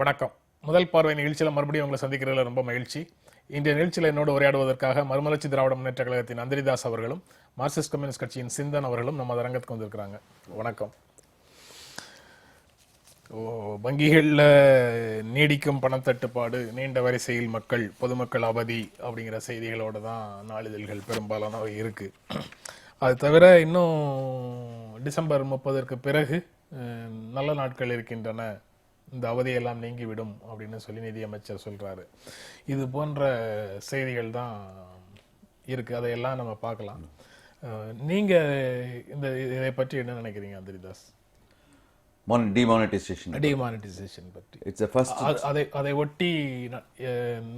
வணக்கம். முதல் பார்வை நிகழ்ச்சியில் மறுபடியும் உங்களை சந்திக்கிறதுல ரொம்ப மகிழ்ச்சி. இன்றைய நிகழ்ச்சியில் என்னோடு உரையாடுவதற்காக மறுமலர்ச்சி திராவிட முன்னேற்ற கழகத்தின் அந்திரிதாஸ் அவர்களும் மார்க்சிஸ்ட் கம்யூனிஸ்ட் கட்சியின் சிந்தன் அவர்களும் நம்ம அரங்கத்துக்கு வந்திருக்கிறாங்க. வணக்கம். வங்கிகளில் நீடிக்கும் பணத்தட்டுப்பாடு, நீண்ட வரிசையில் மக்கள், பொதுமக்கள் அவதி அப்படிங்கிற செய்திகளோடு தான் நாளிதழ்கள் பெரும்பாலானவை இருக்கு. அது தவிர இன்னும் டிசம்பர் 30ற்கு பிறகு நல்ல நாட்கள் இருக்கின்றன, இந்த அவதியெல்லாம் நீங்கிவிடும் அப்படின்னு சொல்லி நிதியமைச்சர் சொல்றாரு. இது போன்ற செய்திகள் தான் இருக்கு. அதையெல்லாம் நம்ம பார்க்கலாம். நீங்க இதை பற்றி என்ன நினைக்கிறீங்க அந்திரிதாஸ்? டிமானிட்டைசேஷன் பற்றி அதை ஒட்டி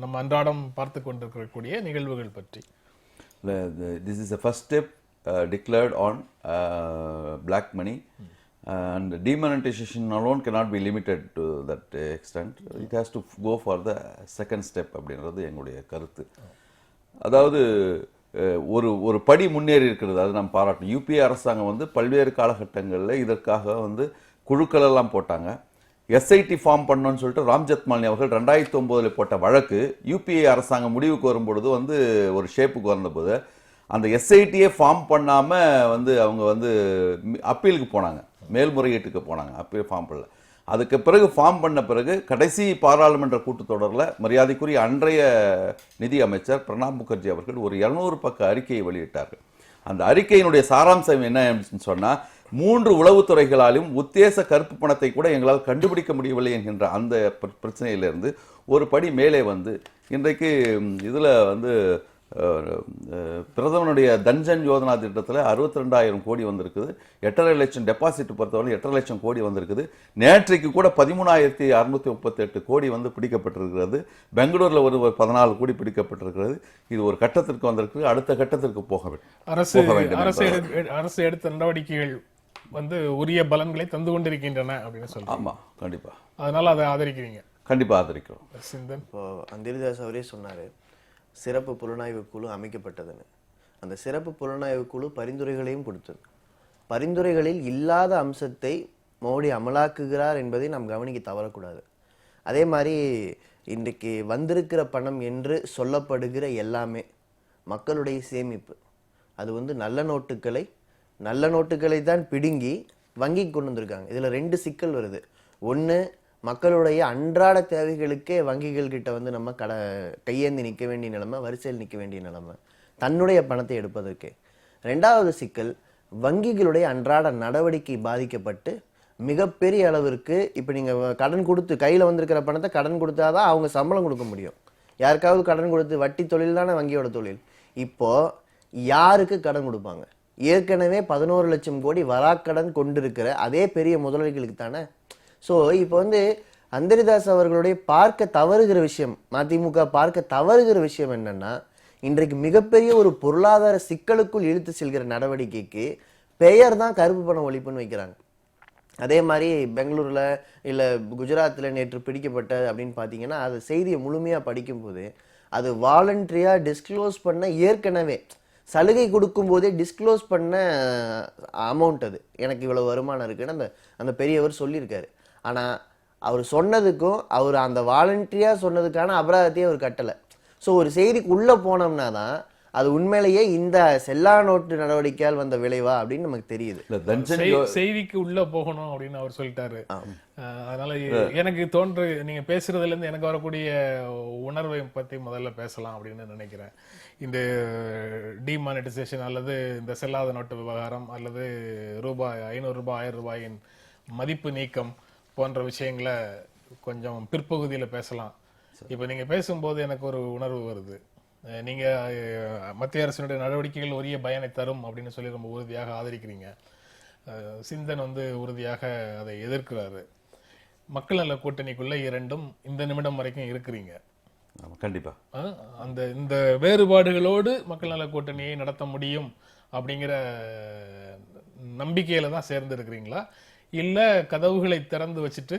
நம்ம அன்றாடம் பார்த்து கொண்டிருக்கக்கூடிய நிகழ்வுகள் பற்றி. This is the first step declared on black money. And demonetization alone cannot be limited to that extent. It has to go for the second step அப்படின்றது எங்களுடைய கருத்து. அதாவது ஒரு படி முன்னேறி இருக்கிறது, அது நாம் பாராட்டணும். யூபிஏ அரசாங்கம் வந்து பல்வேறு காலகட்டங்களில் இதற்காக வந்து குழுக்கள் எல்லாம் போட்டாங்க. எஸ்ஐடி ஃபார்ம் பண்ணணும்னு சொல்லிட்டு ராம்ஜெத்மலானி அவர்கள் 2009 போட்ட வழக்கு யூபிஏ அரசாங்கம் முடிவுக்கு வரும்பொழுது வந்து ஒரு ஷேப்புக்கு வந்தபோது அந்த எஸ்ஐடியே ஃபார்ம் பண்ணாமல் வந்து அவங்க வந்து அப்பீலுக்கு போனாங்க, மேல்முறையீட்டுக்கு போனாங்க. அப்பயே ஃபார்ம் பண்ணல. அதுக்கு பிறகு ஃபார்ம் பண்ண பிறகு கடைசி பாராளுமன்ற கூட்டத்தொடரில் மரியாதைக்குரிய அன்றைய நிதி அமைச்சர் பிரணாப் முகர்ஜி அவர்கள் ஒரு 200 பக்க அறிக்கையை வெளியிட்டார்கள். அந்த அறிக்கையினுடைய சாராம்சம் என்ன அப்படின்னு சொன்னால், 3 உளவுத்துறைகளாலும் உத்தேச கருப்பு பணத்தை கூட எங்களால் கண்டுபிடிக்க முடியவில்லை என்கின்ற அந்த பிரச்சனையிலிருந்து ஒரு படி மேலே வந்து இன்றைக்கு இதில் வந்து பிரதமனுடைய தன்ஜன் யோஜனா திட்டத்தில் 62,000 கோடி வந்திருக்குது. 8.5 லட்சம் டெபாசிட் பொறுத்தவரை 8.5 லட்சம் கோடி வந்திருக்குது. நேற்றைக்கு கூட 13,638 கோடி வந்து பிடிக்கப்பட்டிருக்கிறது. பெங்களூரில் ஒரு 14 கோடி பிடிக்கப்பட்டிருக்கிறது. இது ஒரு கட்டத்திற்கு வந்திருக்கு, அடுத்த கட்டத்திற்கு போக வேண்டும். அரசு எடுத்த நடவடிக்கைகள் வந்து உரிய பலன்களை தந்து கொண்டிருக்கின்றன அப்படின்னு சொல்லுங்க. ஆமா, கண்டிப்பா. அதனால அதை ஆதரிக்கிறீங்க? கண்டிப்பா ஆதரிக்கிறோம். சிந்தன் இப்போ அந்திரிதாஸ் அவரே சொன்னாரு, சிறப்பு புலனாய்வு குழு அமைக்கப்பட்டதுன்னு. அந்த சிறப்பு புலனாய்வு குழு பரிந்துரைகளையும் கொடுத்தது. பரிந்துரைகளில் இல்லாத அம்சத்தை மோடி அமலாக்குகிறார் என்பதை நாம் கவனிக்க தவறக்கூடாது. அதே மாதிரி இன்றைக்கு வந்திருக்கிற பணம் என்று சொல்லப்படுகிற எல்லாமே மக்களுடைய சேமிப்பு. அது வந்து நல்ல நோட்டுகளை தான் பிடுங்கி வங்கிக்கு கொண்டு வந்திருக்காங்க. இதில் 2 சிக்கல் வருது. ஒன்று, மக்களுடைய அன்றாட தேவைகளுக்கே வங்கிகள் கிட்ட வந்து நம்ம கையேந்தி நிற்க வேண்டிய நிலைமை, வரிசையில் நிற்க வேண்டிய நிலைமை, தன்னுடைய பணத்தை எடுப்பதற்கே. 2வது சிக்கல், வங்கிகளுடைய அன்றாட நடவடிக்கை பாதிக்கப்பட்டு மிகப்பெரிய அளவிற்கு இப்போ நீங்கள் கடன் கொடுத்து கையில் வந்திருக்கிற பணத்தை கடன் கொடுத்தாதான் அவங்க சம்பளம் கொடுக்க முடியும். யாருக்காவது கடன் கொடுத்து, வட்டி தொழில் தானே வங்கியோட தொழில். இப்போ யாருக்கு கடன் கொடுப்பாங்க? ஏற்கனவே 11 லட்சம் கோடி வராக்கடன் கொண்டிருக்கிற அதே பெரிய முதலாளிகளுக்கு தானே. ஸோ இப்போ வந்து அந்திரிதாஸ் அவர்களுடைய பார்க்க தவறுகிற விஷயம், மதிமுக பார்க்க தவறுகிற விஷயம் என்னன்னா, இன்றைக்கு மிகப்பெரிய ஒரு பொருளாதார சிக்கலுக்குள் இழுத்து செல்கிற நடவடிக்கைக்கு பெயர் தான் கருப்பு பண ஒழிப்புன்னு வைக்கிறாங்க. அதே மாதிரி பெங்களூரில் இல்லை குஜராத்தில் நேற்று பிடிக்கப்பட்ட அப்படின்னு பார்த்தீங்கன்னா, அது செய்தியை முழுமையாக படிக்கும்போது அது வாலண்டரியாக டிஸ்க்ளோஸ் பண்ண, ஏற்கனவே சலுகை கொடுக்கும் போதே டிஸ்க்ளோஸ் பண்ண அமௌண்ட். அது எனக்கு இவ்வளோ வருமானம் இருக்குன்னு அந்த பெரியவர் சொல்லியிருக்காரு. ஆனால் அவர் சொன்னதுக்கும் அவர் அந்த வாலண்டரியாக சொன்னதுக்கான அபராதத்தையே அவர் கட்டலை. ஸோ ஒரு செய்திக்கு உள்ளே போனோம்னா தான் அது உண்மையிலேயே இந்த செல்லா நோட்டு நடவடிக்கையால் வந்த விளைவா அப்படின்னு நமக்கு தெரியுது. செய்திக்கு உள்ள போகணும் அப்படின்னு அவர் சொல்லிட்டாரு. அதனால எனக்கு நீங்க பேசுறதுல இருந்து எனக்கு வரக்கூடிய உணர்வை பத்தி முதல்ல பேசலாம் அப்படின்னு நினைக்கிறேன். இந்த டிமானிட்டைசேஷன் அல்லது இந்த செல்லாத நோட்டு விவகாரம் அல்லது ரூபாய் 500 ரூபாய் 1000 ரூபாயின் மதிப்பு நீக்கம் போன்ற விஷயங்களை கொஞ்சம் பிற்பகுதியில் பேசலாம். இப்போ நீங்கள் பேசும்போது எனக்கு ஒரு உணர்வு வருது. நீங்கள் மத்திய அரசினுடைய நடவடிக்கைகள் உரிய பயனை தரும் அப்படின்னு சொல்லி ரொம்ப உறுதியாக ஆதரிக்கிறீங்க. சிந்தன் வந்து உறுதியாக அதை எதிர்க்கிறாரு. மக்கள் நல கூட்டணிக்குள்ள இரண்டும் இந்த நிமிடம் வரைக்கும் இருக்கிறீங்க. கண்டிப்பா இந்த வேறுபாடுகளோடு மக்கள் நல கூட்டணியை நடத்த முடியும் அப்படிங்கிற நம்பிக்கையில தான் சேர்ந்து இருக்கிறீங்களா, இல்ல கதவுகளை திறந்து வச்சுட்டு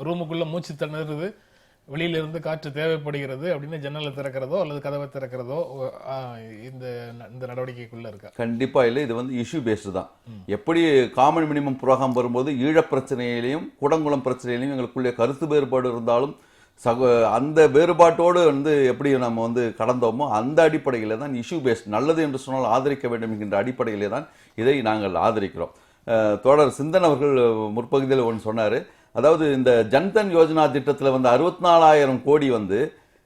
ரூமுக்குள்ள மூச்சு திணறுது, வெளியிலிருந்து காற்று தேவைப்படுகிறது அப்படின்னு ஜன்னலை திறக்கிறதோ அல்லது கதவை திறக்கிறதோ இந்த இந்த நடவடிக்கைக்குள்ள இருக்கா? கண்டிப்பா இல்லை. இது வந்து இஷ்யூ பேஸ்டு தான். எப்படி காமன் மினிமம் புரோகிராம் வரும்போது ஈழப் பிரச்சனையிலையும் குடங்குளம் பிரச்சனையிலையும் எங்களுக்குள்ளே கருத்து வேறுபாடு இருந்தாலும் அந்த வேறுபாட்டோடு வந்து எப்படி நம்ம வந்து கடந்தோமோ அந்த அடிப்படையில் தான் இஷ்யூ பேஸ்ட், நல்லது என்று சொன்னால் ஆதரிக்க வேண்டும் என்கின்ற அடிப்படையிலே தான் இதை நாங்கள் ஆதரிக்கிறோம். தோழர் சிந்தன் அவர்கள் முற்பகுதியில் ஒன்று சொன்னார். அதாவது இந்த ஜன்தன் யோஜனா திட்டத்தில் வந்து 64,000 கோடி வந்து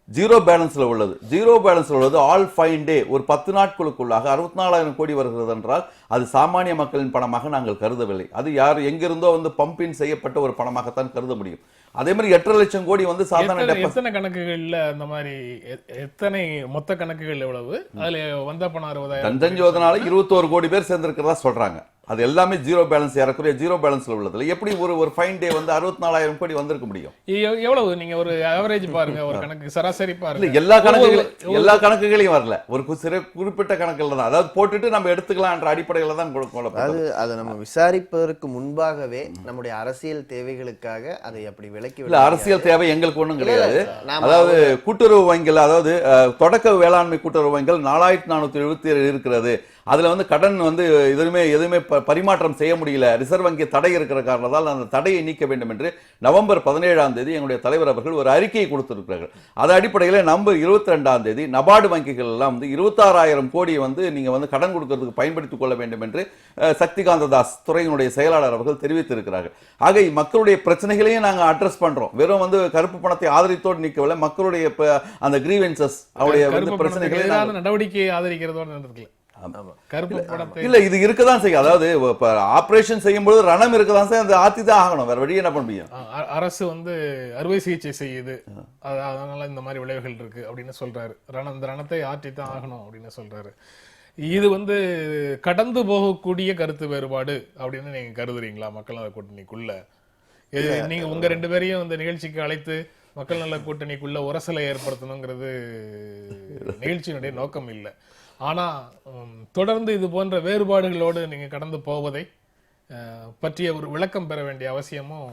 ஜீரோ பேலன்ஸில் உள்ளது. ஜீரோ பேலன்ஸில் உள்ளது ஆல் ஃபைன் டே ஒரு 10 நாட்களுக்குள்ளாக 64,000 கோடி வருகிறது என்றால் அது சாமானிய மக்களின் பணமாக நாங்கள் கருதவில்லை. அது யார் எங்கிருந்தோ வந்து பம்பின் செய்யப்பட்ட ஒரு பணமாகத்தான் கருத முடியும். அதே மாதிரி 8.5 லட்சம் கோடி வந்து சாதாரண எத்தனை கணக்குகள்ல அந்த மாதிரி எத்தனை மொத்த கணக்குகள் எவ்வளவு? அதுல வந்த பணம் 60,000. ஜன்தன் யோஜனால 21 கோடி பேர் சேர்ந்திருக்கிறதா சொல்றாங்க. அது எல்லாமே ஜீரோ பேலன்ஸ், ஏறக்குறைய ஜீரோ பேலன்ஸ்ல உள்ளதுல எப்படி ஒரு ஃபைன் டே வந்து 64,000 கோடி வந்திருக்க முடியும்? எவ்வளவு நீங்க ஒரு ஆவரேஜ் பாருங்க, ஒரு கணக்கு சராசரி பாருங்க. எல்லா கணக்குகளையும் வரல, ஒரு சில குறிப்பிட்ட கணக்குல தான். அதாவது போட்டுட்டு நம்ம எடுத்துக்கலாம் என்ற அடிப்படையில தான் அது அதை நம்ம விசாரிப்பதற்கு முன்பாகவே நம்முடைய அரசியல் தேவைகளுக்காக அதை அப்படி விலக்கி இல்ல. அரசியல் தேவை எங்களுக்கு ஒண்ணும் கிடையாது. அதாவது கூட்டுறவு வங்கிகள், அதாவது தொடக்க வேளாண்மை கூட்டுறவு வங்கிகள் 4,477 இருக்கிறது. அதுல வந்து கடன் வந்து எதுவுமே பரிமாற்றம் செய்ய முடியல, ரிசர்வ் வங்கி தடை இருக்கிற காரணத்தால் அந்த தடையை நீக்க வேண்டும் என்று நவம்பர் 17ஆம் தேதி எங்களுடைய தலைவர் அவர்கள் ஒரு அறிக்கையை கொடுத்திருக்கிறார்கள். அது அடிப்படையில் நவம்பர் 22ஆம் தேதி நபார்டு வங்கிகள் எல்லாம் வந்து 26,000 கோடி வந்து நீங்க வந்து கடன் கொடுக்கிறதுக்கு பயன்படுத்திக் கொள்ள வேண்டும் என்று சக்திகாந்த தாஸ் துறையினுடைய செயலாளர் அவர்கள் தெரிவித்திருக்கிறார்கள். ஆக மக்களுடைய பிரச்சனைகளையும் நாங்கள் அட்ரஸ் பண்றோம். வெறும் வந்து கருப்பு பணத்தை ஆதரித்தோடு நிற்கவில்லை, மக்களுடைய அந்த கிரீவன்சஸ் அவருடைய பிரச்சனைகளை நடவடிக்கையை ஆதரிக்கிறதோடு இருக்கு. இல்ல, இது இருக்கதான் செய்யும். அதாவது ஆபரேஷன் செய்யும்போது ரணம் இருக்கதான் செய்யும். அது ஆத்தி தான் ஆகணும், வேற வழி என்ன பண்ண முடியும்? அரசு வந்து அறுவை சிகிச்சை செய்யுது, அதனால இந்த மாதிரி விளைவுகள் இருக்கு அப்படின்னு சொல்றாரு. இந்த ரணத்தை ஆற்றி தான் ஆகணும் அப்படின்னு சொல்றாரு. இது வந்து கடந்து போகக்கூடிய கருத்து வேறுபாடு அப்படின்னு நீங்க கருதுறீங்களா மக்கள் நல கூட்டணிக்குள்ள? நீங்க உங்க 2 பேரையும் இந்த நிகழ்ச்சிக்கு அழைத்து மக்கள் நல கூட்டணிக்குள்ள உரசலை ஏற்படுத்தணுங்கிறது நிகழ்ச்சியினுடைய நோக்கம் இல்லை. ஆனா தொடர்ந்து இது போன்ற வேறுபாடுகளோடு நீங்க கடந்து போவதை பற்றிய ஒரு விளக்கம் பெற வேண்டிய அவசியமும்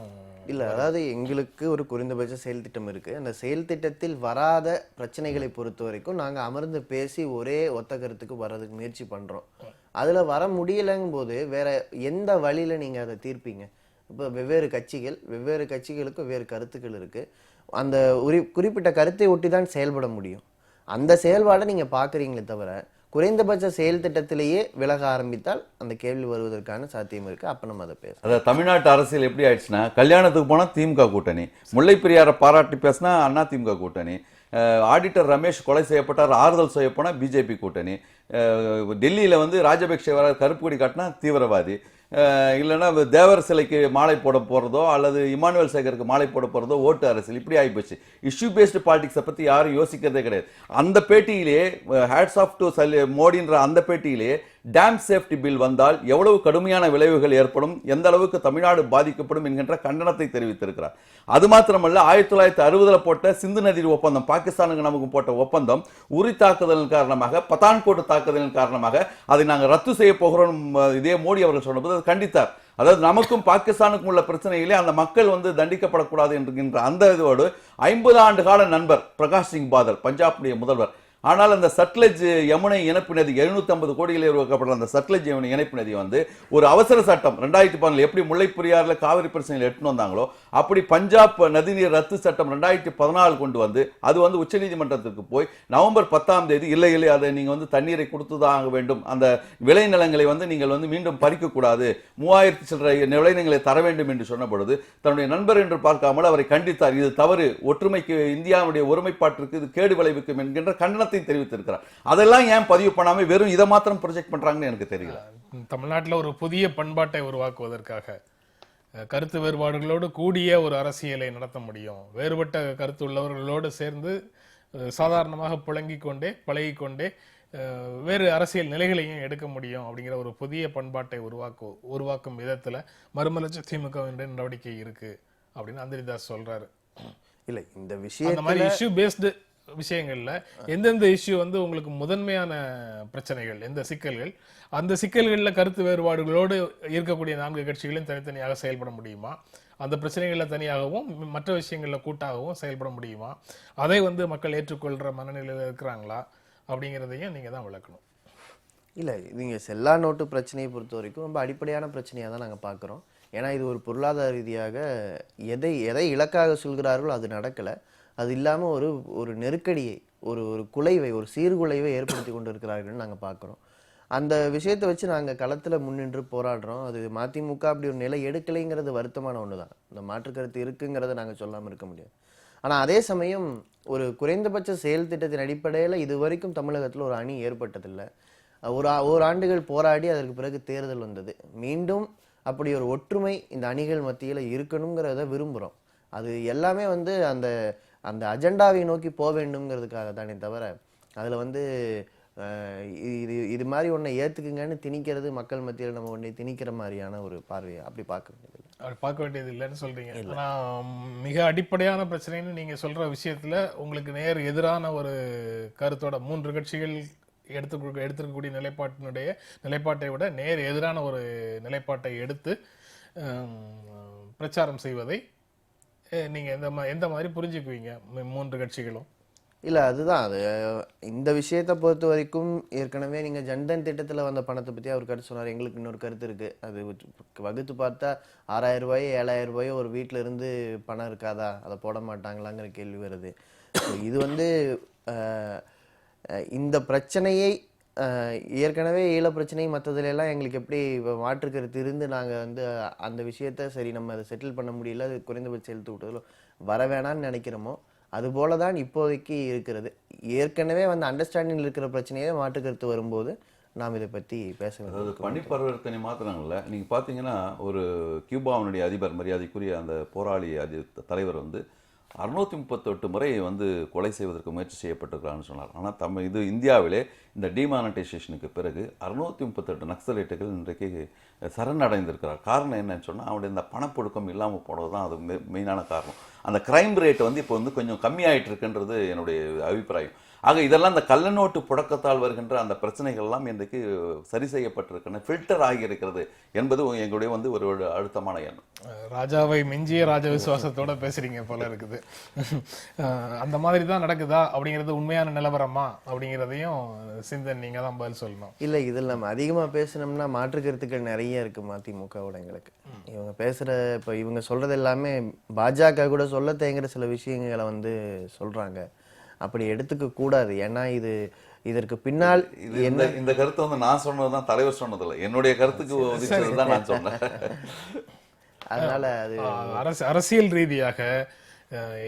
இல்லை. அதாவது எங்களுக்கு ஒரு குறைந்தபட்ச செயல் திட்டம் இருக்கு. அந்த செயல் திட்டத்தில் வராத பிரச்சனைகளை பொறுத்த வரைக்கும் நாங்க அமர்ந்து பேசி ஒரே ஒத்த கருத்துக்கு வர்றதுக்கு முயற்சி பண்றோம். அதுல வர முடியலங்கும் போது வேற எந்த வழியில நீங்க அதை தீர்ப்பீங்க? இப்போ வெவ்வேறு கட்சிகளுக்கு வெவ்வேறு கருத்துக்கள் இருக்கு. அந்த குறிப்பிட்ட கருத்தை ஒட்டி தான் செயல்பட முடியும். அந்த செயல்பாடை நீங்க பாக்குறீங்களே தவிர குறைந்தபட்ச செயல் திட்டத்திலேயே விலக ஆரம்பித்தால் அந்த கேள்வி வருவதற்கான சாத்தியம் இருக்கு. அப்ப நம்ம அதை பேச. அதாவது தமிழ்நாட்டு அரசியல் எப்படி ஆயிடுச்சுன்னா, கல்யாணத்துக்கு போனா திமுக கூட்டணி, முல்லை பெரியாரை பாராட்டி பேசினா அண்ணா திமுக கூட்டணி, ஆடிட்டர் ரமேஷ் கொலை செய்யப்பட்டார் ஆறுதல் செய்ய போனா பிஜேபி கூட்டணி, டெல்லியில வந்து ராஜபக்சே வர கருப்பு கொடி காட்டினா தீவிரவாதி, இல்லைன்னா தேவர் சிலைக்கு மாலை போட போறதோ அல்லது இமானுவேல் சேகருக்கு மாலை போட போறதோ ஓட்டு அரசியல் இப்படி ஆகிப்போச்சு. இஷ்யூ பேஸ்டு பாலிடிக்ஸை பத்தி யாரும் யோசிக்கிறதே கிடையாது. அந்த பேட்டியிலேயே ஹேட்ஸ் ஆஃப் டு மோடின்ற அந்த பேட்டியிலேயே டேம் சேஃப்டி பில் வந்தால் எவ்வளவு கடுமையான விளைவுகள் ஏற்படும், எந்த அளவுக்கு தமிழ்நாடு பாதிக்கப்படும் என்கின்ற கண்டனத்தை தெரிவித்திருக்கிறார். அது மாத்திரமல்ல, 1960 போட்ட சிந்து நதி ஒப்பந்தம், பாகிஸ்தானுக்கு நமக்கு போட்ட ஒப்பந்தம் உரி தாக்குதலின் காரணமாக, பத்தான்கோட்டு தாக்குதலின் காரணமாக அதை நாங்கள் ரத்து செய்ய போகிறோம் இதே மோடி அவர்கள் சொன்னபோது அதை கண்டித்தார். அதாவது நமக்கும் பாகிஸ்தானுக்கும் உள்ள பிரச்சனையிலே அந்த மக்கள் வந்து தண்டிக்கப்படக்கூடாது என்கின்ற அந்த இதோடு 50 ஆண்டு கால நண்பர் பிரகாஷ் சிங் பாதல் பஞ்சாபுடைய முதல்வர். ஆனால் அந்த சட்லஜ் யமுனை இணைப்பு நதி 750 கோடியில் உருவாக்கப்பட்ட அந்த சட்லஜ் யமுனை இணைப்பு நதி வந்து ஒரு அவசர சட்டம் 2012 எப்படி முல்லை பெரியாறுல காவிரி பிரச்சனையில் எட்டுன்னு வந்தாங்களோ அப்படி பஞ்சாப் நதிநீர் ரத்து சட்டம் 2014 கொண்டு வந்து அது வந்து உச்சநீதிமன்றத்திற்கு போய் நவம்பர் 10ஆம் தேதி இல்லை அதை நீங்க வந்து தண்ணீரை கொடுத்துதான் ஆக வேண்டும், அந்த விளைநிலங்களை வந்து நீங்கள் வந்து மீண்டும் பறிக்க கூடாது, 3000 சில்லறை விளைநிலங்களை தர வேண்டும் என்று சொன்ன பொழுது தன்னுடைய நண்பர் என்று பார்க்காமல் அவரை கண்டித்தார். இது தவறு, ஒற்றுமைக்கு இந்தியாவுடைய ஒருமைப்பாட்டிற்கு இது கேடு விளைவிக்கும் என்கின்ற கண்டனத்தை தெரிவித்திருக்கிறார். அதெல்லாம் ஏன் பதிவு பண்ணாம வெறும் இதை மாத்திரம் ப்ரொஜெக்ட் பண்றாங்கன்னு எனக்கு தெரியல. தமிழ்நாட்டில் ஒரு புதிய பண்பாட்டை உருவாக்குவதற்காக கருத்து வேறுபாடுகளோடு கூடிய ஒரு அரசியலை நடத்த முடியும், வேறுபட்ட கருத்து உள்ளவர்களோடு சேர்ந்து சாதாரணமாக பழகிக்கொண்டே வேறு அரசியல் நிலைகளையும் எடுக்க முடியும் அப்படிங்கிற ஒரு புதிய பண்பாட்டை உருவாக்கும் விதத்துல மறுமலர்ச்சி திமுக நடவடிக்கை இருக்கு அப்படின்னு அந்தரிதாஸ் சொல்றாரு. இல்ல, இந்த விஷயம் அந்த மாதிரி இஷ்யூ பேஸ்டு விஷயங்கள்ல எந்தெந்த இஷ்யூ வந்து உங்களுக்கு முதன்மையான பிரச்சனைகள், எந்த சிக்கல்கள், அந்த சிக்கல்கள்ல கருத்து வேறுபாடுகளோடு இருக்கக்கூடிய 4 கட்சிகளையும் தனித்தனியாக செயல்பட முடியுமா, அந்த பிரச்சனைகள்ல தனியாகவும் மற்ற விஷயங்கள்ல கூட்டாகவும் செயல்பட முடியுமா? அதை வந்து மக்கள் ஏற்றுக்கொள்ற மனநிலையில இருக்கிறாங்களா அப்படிங்கிறதையும் நீங்க தான் விளக்கணும். இல்லை, நீங்க செல்லா நோட்டு பிரச்சனையை பொறுத்த வரைக்கும் ரொம்ப அடிப்படையான பிரச்சனையாக தான் நாங்கள் பார்க்குறோம். ஏன்னா இது ஒரு பொருளாதார ரீதியாக எதை எதை இலக்காக சொல்கிறார்களோ அது நடக்கலை. அது இல்லாமல் ஒரு ஒரு நெருக்கடியை, ஒரு ஒரு குலைவை, ஒரு சீர்குலைவை ஏற்படுத்தி கொண்டு இருக்கிறார்கள்னு நாங்கள் பார்க்குறோம். அந்த விஷயத்தை வச்சு நாங்கள் களத்தில் முன்னின்று போராடுறோம். அது மதிமுக அப்படி ஒரு நிலை எடுக்கலைங்கிறது வருத்தமான ஒன்று தான். இந்த மாற்று கருத்து இருக்குங்கிறத நாங்கள் சொல்லாமல் இருக்க முடியாது. ஆனால் அதே சமயம் ஒரு குறைந்தபட்ச செயல் திட்டத்தின் அடிப்படையில் இது வரைக்கும் தமிழகத்தில் ஒரு அணி ஏற்பட்டதில்லை. ஒரு ஆண்டுகள் போராடி அதற்கு பிறகு தேர்தல் வந்தது. மீண்டும் அப்படி ஒரு ஒற்றுமை இந்த அணிகள் மத்தியில் இருக்கணுங்கிறத விரும்புகிறோம். அது எல்லாமே வந்து அந்த அந்த அஜெண்டாவை நோக்கி போக வேண்டும்ங்கிறதுக்காக தானே தவிர அதில் வந்து இது மாதிரி ஒன்றை ஏற்றுக்குங்கன்னு திணிக்கிறது, மக்கள் மத்தியில் நம்ம ஒன்றை திணிக்கிற மாதிரியான ஒரு பார்வையை அப்படி பார்க்க வேண்டியது அப்படி பார்க்க வேண்டியது இல்லைன்னு சொல்றீங்க. ஆனா மிக அடிப்படையான பிரச்சனைன்னு நீங்க சொல்ற விஷயத்துல உங்களுக்கு நேர் எதிரான ஒரு கருத்தோட 3 கட்சிகள் எடுத்திருக்கக்கூடிய நிலைப்பாட்டை விட நேர் எதிரான ஒரு நிலைப்பாட்டை எடுத்து பிரச்சாரம் செய்வதை நீங்க எந்த மாதிரி புரிஞ்சுக்குவீங்க 3 கட்சிகளும்? இல்லை, அதுதான் அது. இந்த விஷயத்தை பொறுத்த வரைக்கும் ஏற்கனவே நீங்கள் ஜன்தன் திட்டத்தில் வந்த பணத்தை பற்றி அவர் கருத்து சொன்னார். எங்களுக்கு இன்னொரு கருத்து இருக்குது. அது வகுத்து பார்த்தா 6000 ரூபாயோ 7000 ரூபாயோ ஒரு வீட்டில் இருந்து பணம் இருக்காதா, அதை போட மாட்டாங்களாங்கிற கேள்வி வருது. இது வந்து இந்த பிரச்சனையை ஏற்கனவே ஈழ பிரச்சனை மற்றதுலாம் எங்களுக்கு எப்படி மாற்று கருத்து இருந்து நாங்கள் வந்து அந்த விஷயத்த சரி நம்ம அதை செட்டில் பண்ண முடியல, அது குறைந்தபட்ச எழுத்து விட்டதில் வர வேணான்னு நினைக்கிறோமோ அதுபோல தான் இப்போதைக்கு இருக்கிறது. ஏற்கனவே வந்து அண்டர்ஸ்டாண்டிங் இருக்கிற பிரச்சனையே மாற்று கருத்து வரும்போது நாம் இதை பற்றி பேச வேண்டும். பணிப்பரிவர்த்தனை மாத்தினாங்கல்ல, நீங்கள் பார்த்தீங்கன்னா ஒரு கியூபாவினுடைய அதிபர் மரியாதைக்குரிய அந்த போராளி தலைவர் வந்து 638 முறை வந்து கொலை செய்வதற்கு முயற்சி செய்யப்பட்டிருக்கிறான்னு சொன்னார். ஆனால் இது இந்தியாவிலே இந்த டிமானிட்டைசேஷனுக்கு பிறகு 638 நக்சலைட்டுகள் இன்றைக்கு சரணடைந்திருக்கிறார். காரணம் என்னன்னு சொன்னால் அவனுடைய இந்த பணப்புழக்கம் இல்லாமல் போனது தான் அது மெயினான காரணம். அந்த கிரைம் ரேட் வந்து இப்போ வந்து கொஞ்சம் கம்மியாயிட்டு இருக்குன்றது என்னுடைய அபிப்பிராயம். ஆக இதெல்லாம் இந்த கள்ளநோட்டு புழக்கத்தால் வருகின்ற அந்த பிரச்சனைகள்லாம் இன்றைக்கு சரி செய்யப்பட்டிருக்கின்றன, ஃபில்டர் ஆகியிருக்கிறது என்பது எங்களுடைய வந்து ஒரு அழுத்தமான எண்ணம். ராஜாவை மிஞ்சிய ராஜ விசுவாசத்தோட பேசுறீங்க போல இருக்குது. அந்த மாதிரி தான் நடக்குதா அப்படிங்கிறது உண்மையான நிலவரமா அப்படிங்கிறதையும் சிந்தன் நீங்க தான் பதில் சொல்லணும். இல்லை, இதில் நம்ம அதிகமாக பேசணும்னா மாற்று கருத்துக்கள் நிறைய இருக்கு மதிமுகவோட. எங்களுக்கு இவங்க பேசுகிற இப்போ இவங்க சொல்றது எல்லாமே பாஜக கூட சொல்ல தேங்குற சில விஷயங்களை வந்து சொல்றாங்க. அப்படி எடுத்துக்க கூடாது. ஏன்னா இதற்கு பின்னால் இந்த கருத்தை வந்து நான் சொன்னதுதான், தலைவர் சொன்னதில்லை, என்னுடைய கருத்துக்கு தான் நான் சொன்னேன். அதனால அது அரசியல் ரீதியாக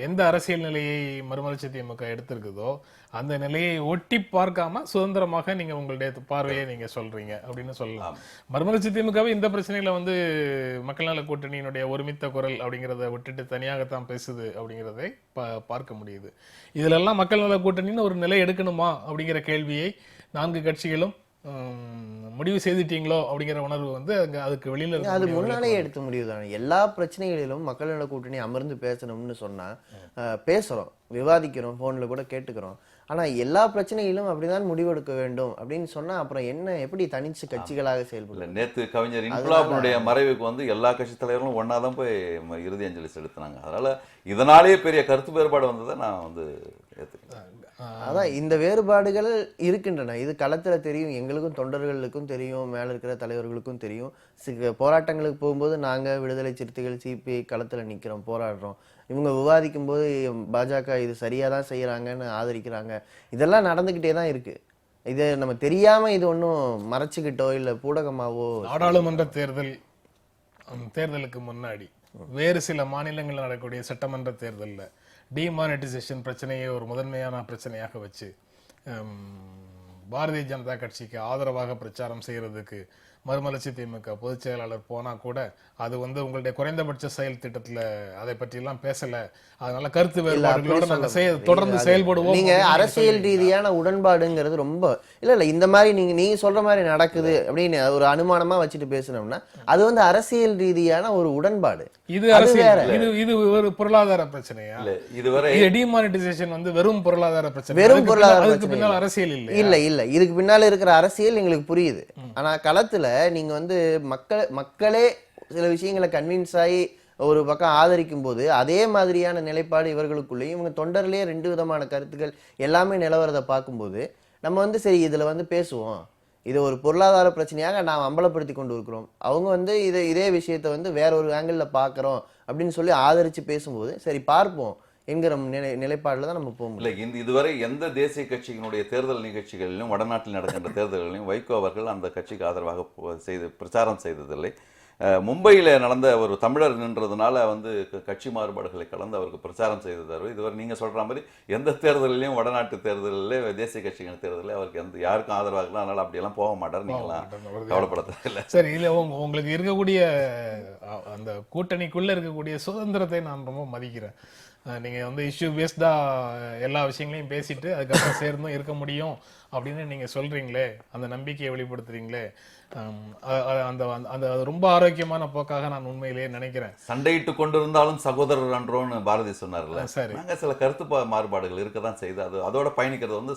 எந்த அரசியல் நிலையை மறுமலர்ச்சி திமுக எடுத்திருக்குதோ அந்த நிலையை ஒட்டி பார்க்காம சுதந்திரமாக நீங்க உங்களுடைய பார்வையை நீங்க சொல்றீங்க அப்படின்னு சொல்லலாம். மறுமலர்ச்சி திமுகவே இந்த பிரச்சனையில வந்து மக்கள் நல கூட்டணியினுடைய ஒருமித்த குரல் அப்படிங்கிறத விட்டுட்டு தனியாகத்தான் பேசுது அப்படிங்கிறதை பார்க்க முடியுது. இதுல எல்லாம் மக்கள் நல கூட்டணின்னு ஒரு நிலை எடுக்கணுமா அப்படிங்கிற கேள்வியை 4 கட்சிகளும் முடிவு செய்துட்டீங்களோ அப்படிங்கிற உணர்வு வந்து அதுக்கு வெளியில அது முன்னாலேயே எடுத்த முடிவு தானே. எல்லா பிரச்சனைகளிலும் மக்கள் நல கூட்டணி அமர்ந்து பேசணும்னு சொன்னா பேசுறோம், விவாதிக்கிறோம், போன்ல கூட கேட்டுக்கிறோம். ஆனா எல்லா பிரச்சனைகளிலும் அப்படிதான் முடிவெடுக்க வேண்டும் அப்படின்னு சொன்னா அப்புறம் என்ன, எப்படி தனிச்சு கட்சிகளாக செயல்படும்? நேத்து கவிஞர் இன்குலாபினுடைய மறைவுக்கு வந்து எல்லா கட்சி தலைவர்களும் ஒன்னாதான் போய் இறுதி அஞ்சலி செலுத்தினாங்க. அதனால இதனாலேயே பெரிய கருத்து வேறுபாடு வந்ததை நான் வந்து ஏத்துக்கிறேன். அதான் இந்த வேறுபாடுகள் இருக்கின்றன. இது களத்துல தெரியும், எங்களுக்கும் தொண்டர்களுக்கும் தெரியும், மேல இருக்கிற தலைவர்களுக்கும் தெரியும். போராட்டங்களுக்கு போகும்போது நாங்க விடுதலை சிறுத்தைகள் சிபிஐ களத்துல நிக்கிறோம், போராடுறோம். இவங்க விவாதிக்கும் போது பாஜக இது சரியா தான் செய்யறாங்கன்னு ஆதரிக்கிறாங்க. இதெல்லாம் நடந்துகிட்டே தான் இருக்கு. இது நம்ம தெரியாம இது ஒன்றும் மறைச்சுக்கிட்டோ இல்ல பூடகமாவோ. நாடாளுமன்ற தேர்தலுக்கு முன்னாடி வேறு சில மாநிலங்களில் நடக்கக்கூடிய சட்டமன்ற தேர்தலில் டிமானிட்டைசேஷன் பிரச்சனையை ஒரு முதன்மையான பிரச்சனையாக வச்சு பாரதிய ஜனதா கட்சிக்கு ஆதரவாக பிரச்சாரம் செய்யறதுக்கு மறுமலர்ச்சி திமுக பொதுச் செயலாளர் போனா கூட அது வந்து உங்களுடைய குறைந்தபட்ச செயல் திட்டத்துல அதை பற்றி எல்லாம் பேசல, அதனால கருத்து வேறுபாடுகளோட நாங்க தொடர்ந்து செயல்படுவோம். நீங்க அரசியல் ரீதியான உடன்பாடுங்கிறது ரொம்ப இல்ல இந்த மாதிரி நீங்க சொல்ற மாதிரி நடக்குது அப்படின்னு ஒரு அனுமானமா வச்சுட்டு பேசணும்னா அது வந்து அரசியல் ரீதியான ஒரு உடன்பாடு. இது அரசியல், இது ஒரு பொருளாதார பிரச்சனையா? இதுவரை டிமானிட்டைசேஷன் வந்து வெறும் பொருளாதார பிரச்சனை, வெறும் பொருளாதார அதுக்கு பின்னால் அரசியல் இல்ல இதுக்கு பின்னால இருக்கிற அரசியல் எங்களுக்கு புரியுது. ஆனா களத்துல நீங்க வந்து மக்களே சில விஷயங்களை கன்வின்ஸ் ஆகி ஒரு பக்கம் ஆதரிக்கும் போது அதே மாதிரியான நிலைப்பாடு இவர்களுக்குள்ளேயும் இவங்க தொண்டர்லயே 2 விதமான கருத்துக்கள் எல்லாமே நிலவரதை பார்க்கும்போது நம்ம வந்து சரி இதுல வந்து பேசுவோம், இது ஒரு பொருளாதார பிரச்சனையாக நாம் அம்பலப்படுத்தி கொண்டு இருக்கிறோம், அவங்க வந்து இதே விஷயத்தை வந்து வேற ஒரு ஆங்கிள் பார்க்கிறோம் அப்படின்னு சொல்லி ஆதரிச்சு பேசும்போது சரி பார்ப்போம் என்கிற நிலைப்பாடுல தான் நம்ம போக முடியும். இல்லை, இதுவரை எந்த தேசிய கட்சியினுடைய தேர்தல் நிகழ்ச்சிகளிலும் வடநாட்டில் நடக்கின்ற தேர்தல்களிலும் வைகோ அவர்கள் அந்த கட்சிக்கு ஆதரவாக பிரச்சாரம் செய்ததில்லை. மும்பையில் நடந்த ஒரு தமிழர் நின்றதுனால வந்து கட்சி மாறுபாடுகளை கலந்து அவருக்கு பிரச்சாரம் செய்ததாரு. இதுவரை நீங்கள் சொல்கிற மாதிரி எந்த தேர்தலிலையும் வடநாட்டு தேர்தலில் தேசிய கட்சிகள் தேர்தலில் அவருக்கு யாருக்கும் ஆதரவாக இருக்கலாம், அதனால் அப்படியெல்லாம் போக மாட்டார். நீங்களாம் கவலைப்படத்தில்லை. சரி, இல்லை உங்களுக்கு இருக்கக்கூடிய அந்த கூட்டணிக்குள்ளே இருக்கக்கூடிய சுதந்திரத்தை நான் ரொம்ப மதிக்கிறேன். நீங்கள் வந்து இஷ்யூ பேஸ்டாக எல்லா விஷயங்களையும் பேசிட்டு அதுக்கப்புறம் சேர்ந்தும் இருக்க முடியும் அப்படின்னு நீங்கள் சொல்கிறீங்களே, அந்த நம்பிக்கையை வெளிப்படுத்துறீங்களே, அந்த அந்த ரொம்ப ஆரோக்கியமான போக்காக நான் உண்மையிலேயே நினைக்கிறேன். சண்டையிட்டு கொண்டிருந்தாலும் சகோதரர் அன்றோன்னு பாரதி சொன்னார்ல, சரி, நாங்கள் சில கருத்து மாறுபாடுகள் இருக்க தான் செய்து அதோட பயணிக்கிறது வந்து